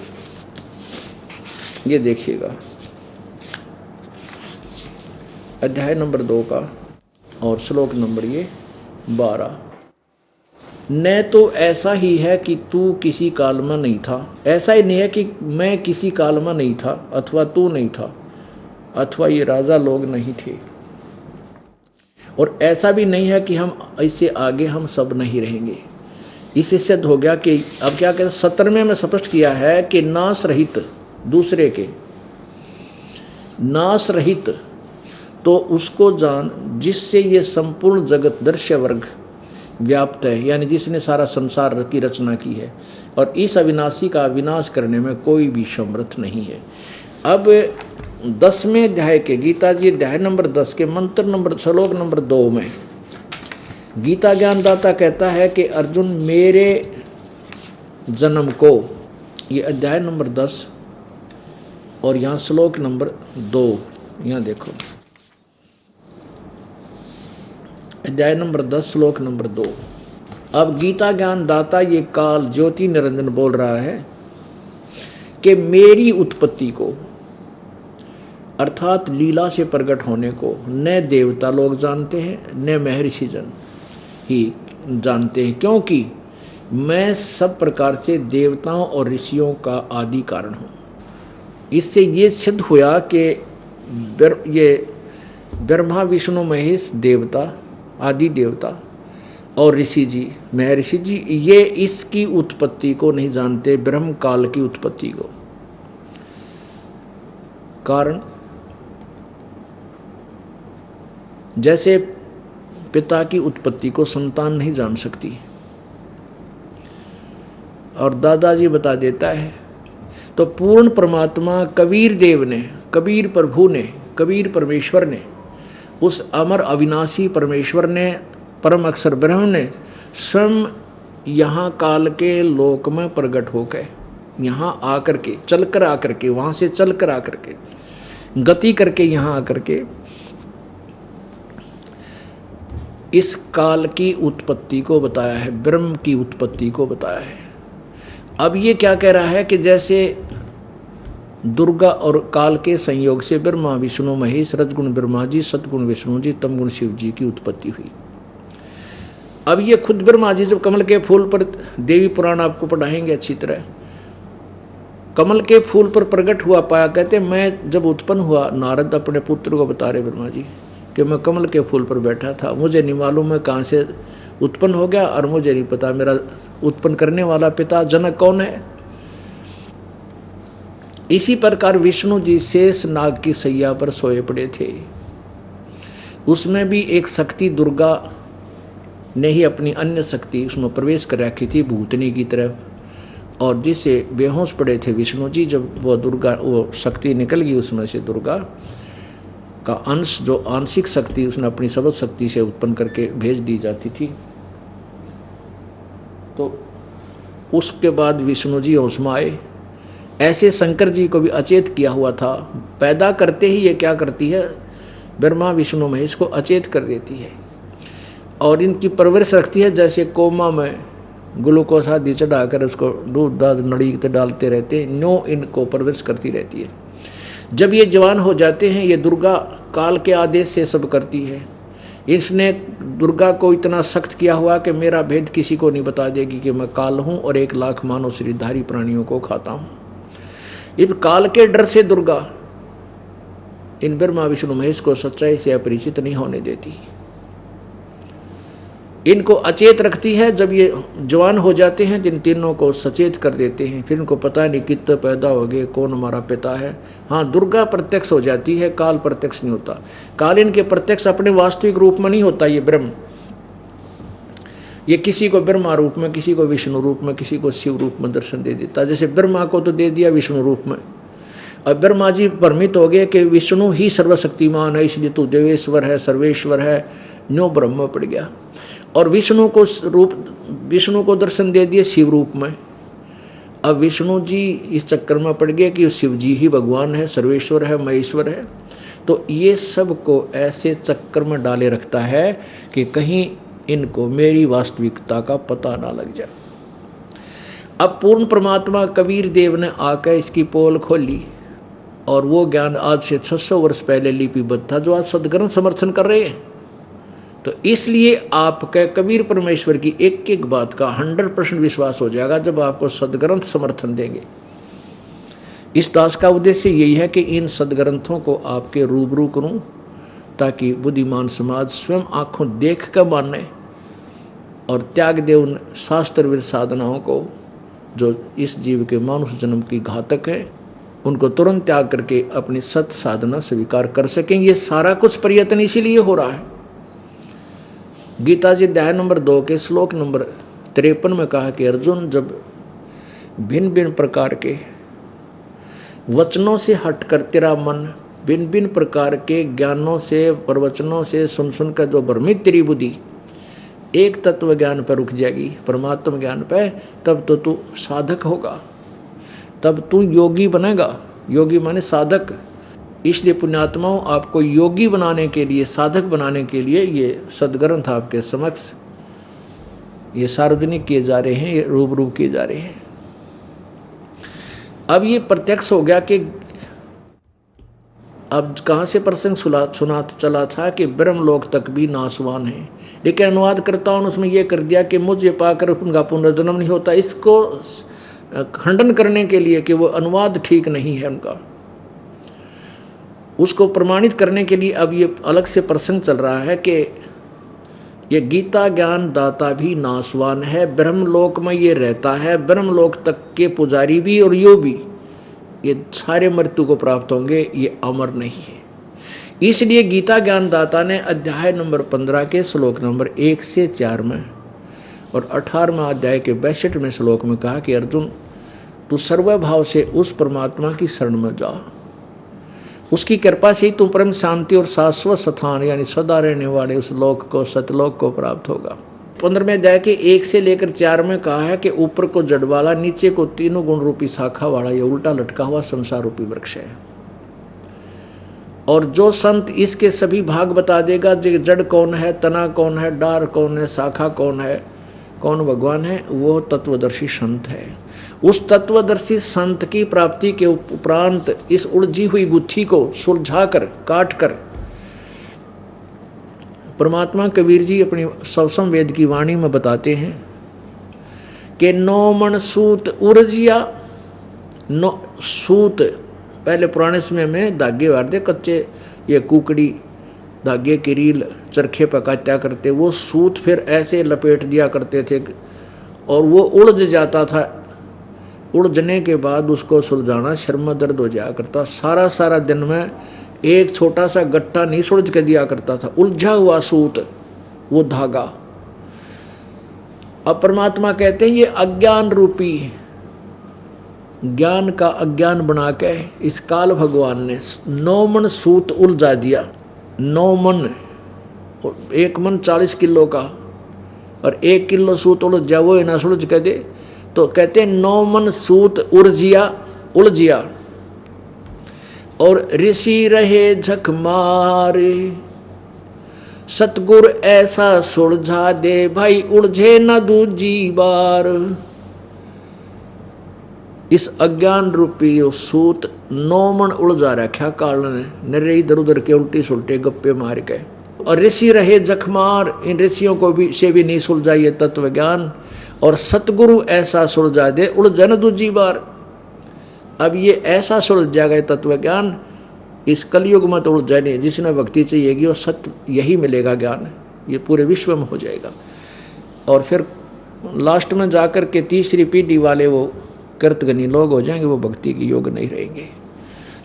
ये देखिएगा अध्याय नंबर 2 का और श्लोक नंबर ये 12। न तो ऐसा ही है कि तू किसी काल में नहीं था, ऐसा ही नहीं है कि मैं किसी काल में नहीं था, अथवा तू नहीं था, अथवा ये राजा लोग नहीं थे, और ऐसा भी नहीं है कि हम इससे आगे हम सब नहीं रहेंगे। इससे सिद्ध हो गया कि अब क्या कहते 17वें में स्पष्ट किया है कि नाश रहित, दूसरे के नाश रहित तो उसको जान जिससे ये संपूर्ण जगत दृश्य वर्ग व्याप्त है, यानी जिसने सारा संसार की रचना की है, और इस अविनाशी का विनाश करने में कोई भी समर्थ नहीं है। अब 10वें अध्याय के गीता जी अध्याय नंबर 10 के मंत्र नंबर श्लोक नंबर 2 में गीता ज्ञानदाता कहता है कि अर्जुन मेरे जन्म को, ये अध्याय नंबर 10 और यहाँ श्लोक नंबर 2, यहाँ देखो अध्याय नंबर 10 श्लोक नंबर 2। अब गीता ज्ञानदाता ये काल ज्योति निरंजन बोल रहा है कि मेरी उत्पत्ति को अर्थात लीला से प्रकट होने को न देवता लोग जानते हैं न महर्षि जन ही जानते हैं, क्योंकि मैं सब प्रकार से देवताओं और ऋषियों का आदि कारण हूँ। इससे ये सिद्ध हुआ कि ये ब्रह्मा विष्णु महेश देवता आदि देवता और ऋषि जी महर्षि जी ये इसकी उत्पत्ति को नहीं जानते, ब्रह्म काल की उत्पत्ति को। कारण जैसे पिता की उत्पत्ति को संतान नहीं जान सकती, और दादाजी बता देता है, तो पूर्ण परमात्मा कबीर देव ने, कबीर प्रभु ने, कबीर परमेश्वर ने, उस अमर अविनाशी परमेश्वर ने, परम अक्षर ब्रह्म ने स्वयं यहाँ काल के लोक में प्रकट होकर यहाँ आकर के, चलकर आकर के, वहाँ से चलकर आकर के, गति करके यहाँ आकर के इस काल की उत्पत्ति को बताया है, ब्रह्म की उत्पत्ति को बताया है। अब ये क्या कह रहा है कि जैसे दुर्गा और काल के संयोग से ब्रह्मा विष्णु महेश, रजगुण ब्रह्मा जी, सतगुण विष्णु जी, तमगुण शिव जी की उत्पत्ति हुई। अब ये खुद ब्रह्मा जी जब कमल के फूल पर, देवी पुराण आपको पढ़ाएंगे अच्छी तरह, कमल के फूल पर प्रकट हुआ पाया, कहते मैं जब उत्पन्न हुआ, नारद अपने पुत्र को बता रहे ब्रह्मा जी कि मैं कमल के फूल पर बैठा था, मुझे नहीं मालूम मैं कहाँ से उत्पन्न हो गया, और मुझे नहीं पता मेरा उत्पन्न करने वाला पिता जनक कौन है। इसी प्रकार विष्णु जी शेष नाग की सैया पर सोए पड़े थे, उसमें भी एक शक्ति दुर्गा ने ही अपनी अन्य शक्ति उसमें प्रवेश कर रखी थी भूतनी की तरफ, और जिससे बेहोश पड़े थे विष्णु जी, जब वो दुर्गा वो शक्ति निकल गई उसमें से, दुर्गा का अंश जो आंशिक शक्ति उसने अपनी सबद शक्ति से उत्पन्न करके भेज दी जाती थी, तो उसके बाद विष्णु जी होश में आए। ऐसे शंकर जी को भी अचेत किया हुआ था, पैदा करते ही ये क्या करती है, ब्रह्मा विष्णु महेश को अचेत कर देती है और इनकी परवरिश रखती है, जैसे कोमा में ग्लूकोज आदि चढ़ाकर उसको दूध दाद नड़ी तो डालते रहते, नो इनको परवरिश करती रहती है। जब ये जवान हो जाते हैं, ये दुर्गा काल के आदेश से सब करती है। इसने दुर्गा को इतना सख्त किया हुआ कि मेरा भेद किसी को नहीं बता देगी कि मैं काल हूँ और 1 लाख मानव शरीरधारी प्राणियों को खाता हूँ। इस काल के डर से दुर्गा इन ब्रह्मा विष्णु महेश को सच्चाई से अपरिचित नहीं होने देती, इनको अचेत रखती है। जब ये जवान हो जाते हैं, जिन तीनों को सचेत कर देते हैं, फिर इनको पता नहीं कितने पैदा हो गए, कौन हमारा पिता है। हाँ, दुर्गा प्रत्यक्ष हो जाती है, काल प्रत्यक्ष नहीं होता। काल इनके प्रत्यक्ष अपने वास्तविक रूप में नहीं होता। ये ब्रह्म, ये किसी को ब्रह्मा रूप में, किसी को विष्णु रूप में, किसी को शिव रूप में दर्शन दे देता। जैसे ब्रह्मा को तो दे दिया विष्णु रूप में, अब ब्रह्मा जी भ्रमित हो गए कि विष्णु ही सर्वशक्तिमान है, इसलिए तू देवेश्वर है, सर्वेश्वर है, न्यो ब्रह्म पड़ गया। और विष्णु को दर्शन दे दिए शिव रूप में। अब विष्णु जी इस चक्कर में पड़ गए कि शिव जी ही भगवान है, सर्वेश्वर है, महेश्वर है। तो ये सब को ऐसे चक्कर में डाले रखता है कि कहीं इनको मेरी वास्तविकता का पता ना लग जाए। अब पूर्ण परमात्मा कबीर देव ने आकर इसकी पोल खोली और वो ज्ञान आज से 600 वर्ष पहले लिपिबद्ध था, जो आज सदग्रंथ समर्थन कर रहे हैं। तो इसलिए आपके कबीर परमेश्वर की एक एक बात का 100% विश्वास हो जाएगा जब आपको सदग्रंथ समर्थन देंगे। इस दास का उद्देश्य यही है कि इन सदग्रंथों को आपके रूबरू करूं, ताकि बुद्धिमान समाज स्वयं आंखों देख कर माने और त्याग दे उन शास्त्रविद साधनाओं को जो इस जीव के मानुष जन्म की घातक है, उनको तुरंत त्याग करके अपनी सत साधना स्वीकार कर सकें। ये सारा कुछ प्रयत्न इसीलिए हो रहा है। गीता जी अध्याय नंबर 2 के श्लोक नंबर 53 में कहा कि अर्जुन, जब भिन्न भिन्न प्रकार के वचनों से हटकर तेरा मन भिन्न भिन्न प्रकार के ज्ञानों से, प्रवचनों से सुन सुनकर जो भ्रमित तेरी बुद्धि एक तत्व ज्ञान पर रुक जाएगी, परमात्मा ज्ञान पर, तब तो तू साधक होगा, तब तू योगी बनेगा। योगी माने साधक। इसलिए पुण्यात्माओं, आपको योगी बनाने के लिए, साधक बनाने के लिए ये सदग्रंथ आपके समक्ष ये सार्वजनिक किए जा रहे हैं, ये रूबरू किए जा रहे हैं। अब ये प्रत्यक्ष हो गया कि अब कहाँ से प्रसंग सुना चला था कि ब्रह्मलोक तक भी नासवान है, लेकिन अनुवाद करता हूँ उसमें यह कर दिया कि मुझे पाकर उनका पुनर्जन्म नहीं होता। इसको खंडन करने के लिए कि वो अनुवाद ठीक नहीं है उनका, उसको प्रमाणित करने के लिए अब ये अलग से प्रसंग चल रहा है कि ये गीता ज्ञान दाता भी नासवान है, ब्रह्मलोक में ये रहता है, ब्रह्मलोक तक के पुजारी भी और यो भी, ये सारे मृत्यु को प्राप्त होंगे, ये अमर नहीं है। इसलिए गीता ज्ञान दाता ने अध्याय नंबर 15 के श्लोक नंबर 1 से 4 में और 18वें अध्याय के 62वें श्लोक में कहा कि अर्जुन, तू सर्वभाव से उस परमात्मा की शरण में जा, उसकी कृपा से ही तू परम शांति और शाश्वत स्थान यानी सदा रहने वाले उस लोक को, सतलोक को प्राप्त होगा। 15वें अध्याय के 1 से लेकर 4 में कहा है कि ऊपर को जड़ वाला, नीचे को तीनों गुण रूपी शाखा वाला ये उल्टा लटका हुआ संसार रूपी वृक्ष है। और जो संत इसके सभी भाग बता देगा, जड़ कौन है, तना कौन है, डार कौन है, शाखा कौन है, कौन भगवान है, वो तत्वदर्शी संत है। उस तत्वदर्शी संत की प्राप्ति के उपरांत इस उलझी हुई गुत्थी को सुलझाकर, काट कर परमात्मा कबीर जी अपनी सवसम वेद की वाणी में बताते हैं कि 9 मन सूत उर्जिया। सूत पहले पुराने समय में धागे वारते कच्चे, ये कुकड़ी धागे की रील चरखे पर काटा करते, वो सूत फिर ऐसे लपेट दिया करते थे और वो उलझ जाता था। उलझने के बाद उसको सुलझाना शर्म दर्द हो जाया करता। सारा दिन में एक छोटा सा गट्टा नहीं सुलझ के दिया करता था, उलझा हुआ सूत, वो धागा। अब परमात्मा कहते हैं ये अज्ञान रूपी ज्ञान का अज्ञान बना के इस काल भगवान ने 9 मन सूत उलझा दिया। 9 मन, 1 मन 40 किलो का, और 1 किलो सूत उलझ जा वो ना सुलझ कह दे, तो कहते हैं 9 मन सूत उलझिया और ऋषि रहे झक मारे, सतगुर ऐसा सुलझा दे भाई उलझे न दूजी बार। इस अज्ञान रूपी सूत 9 मन उलझा रखा काल ने, नरे इधर उधर के उल्टी सुलटे गप्पे मार के। और ऋषि रहे जखमार, इन ऋषियों को भी से भी नहीं सुलझा ये तत्व ज्ञान, और सतगुरु ऐसा सुलझा दे उलझन दूजी बार। अब ये ऐसा सुलझ जाएगा तत्व ज्ञान, इस कलयुग में तो उलझा नहीं, जिसने भक्ति चाहिएगी वो सत्य यही मिलेगा ज्ञान, ये पूरे विश्व में हो जाएगा। और फिर लास्ट में जाकर के तीसरी पीढ़ी वाले वो कृतघ्नी लोग हो जाएंगे, वो भक्ति के योग नहीं रहेंगे।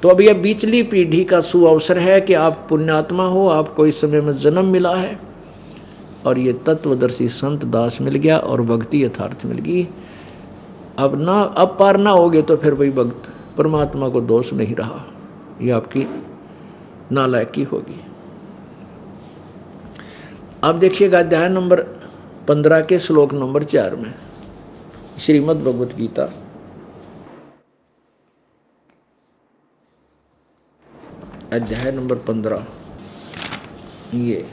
तो अब यह बीचली पीढ़ी का सुअवसर है कि आप पुण्यात्मा हो, आपको इस समय में जन्म मिला है और ये तत्वदर्शी संत दास मिल गया और भक्ति यथार्थ मिल गई। अब पार ना होगे तो फिर वही भक्त परमात्मा को दोष नहीं रहा, ये आपकी नालायकी होगी। अब देखिएगा अध्याय नंबर 15 के श्लोक नंबर 4 में श्रीमद् भगवत गीता, अध्याय नंबर 15, ये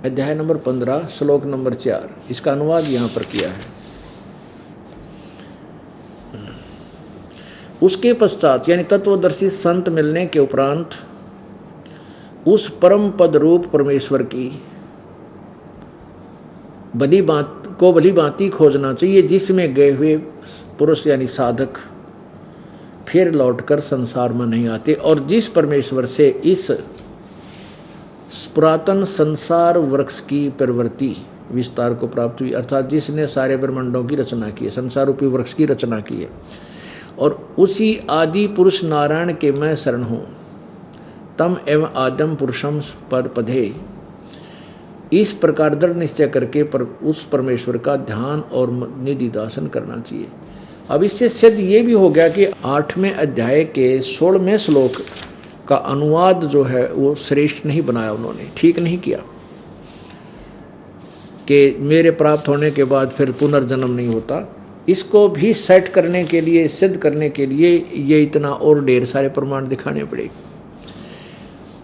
अध्याय नंबर 15 श्लोक नंबर 4, इसका अनुवाद यहाँ पर किया है। उसके पश्चात यानी तत्वदर्शी संत मिलने के उपरांत उस परम पद रूप परमेश्वर की भली भांति खोजना चाहिए, जिसमें गए हुए पुरुष यानी साधक फिर लौटकर संसार में नहीं आते, और जिस परमेश्वर से इस पुरातन संसार वृक्ष की प्रवृत्ति विस्तार को प्राप्त हुई, अर्थात जिसने सारे ब्रह्मांडों की रचना की है, संसार रूपी वृक्ष की रचना की है, और उसी आदि पुरुष नारायण के मैं शरण हूँ, तम एवं आदम पुरुषम पर पधे। इस प्रकार दृढ़ निश्चय करके उस परमेश्वर का ध्यान और निधि दासन करना चाहिए। अब इससे सिद्ध ये भी हो गया कि 8वें अध्याय के 16वें श्लोक का अनुवाद जो है वो श्रेष्ठ नहीं बनाया, उन्होंने ठीक नहीं किया कि मेरे प्राप्त होने के बाद फिर पुनर्जन्म नहीं होता। इसको भी सेट करने के लिए, सिद्ध करने के लिए ये इतना और ढेर सारे प्रमाण दिखाने पड़ेंगे।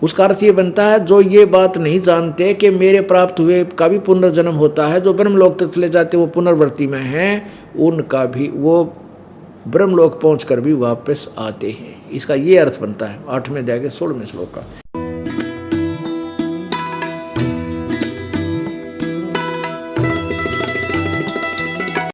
उसका अर्थ ये बनता है जो ये बात नहीं जानते कि मेरे प्राप्त हुए का भी पुनर्जन्म होता है, जो ब्रह्मलोक तक चले जाते वो पुनर्वर्ती में हैं, उनका भी वो ब्रह्मलोक पहुंचकर भी वापस आते हैं। इसका ये अर्थ बनता है 8वें अध्याय के 16वें श्लोक का।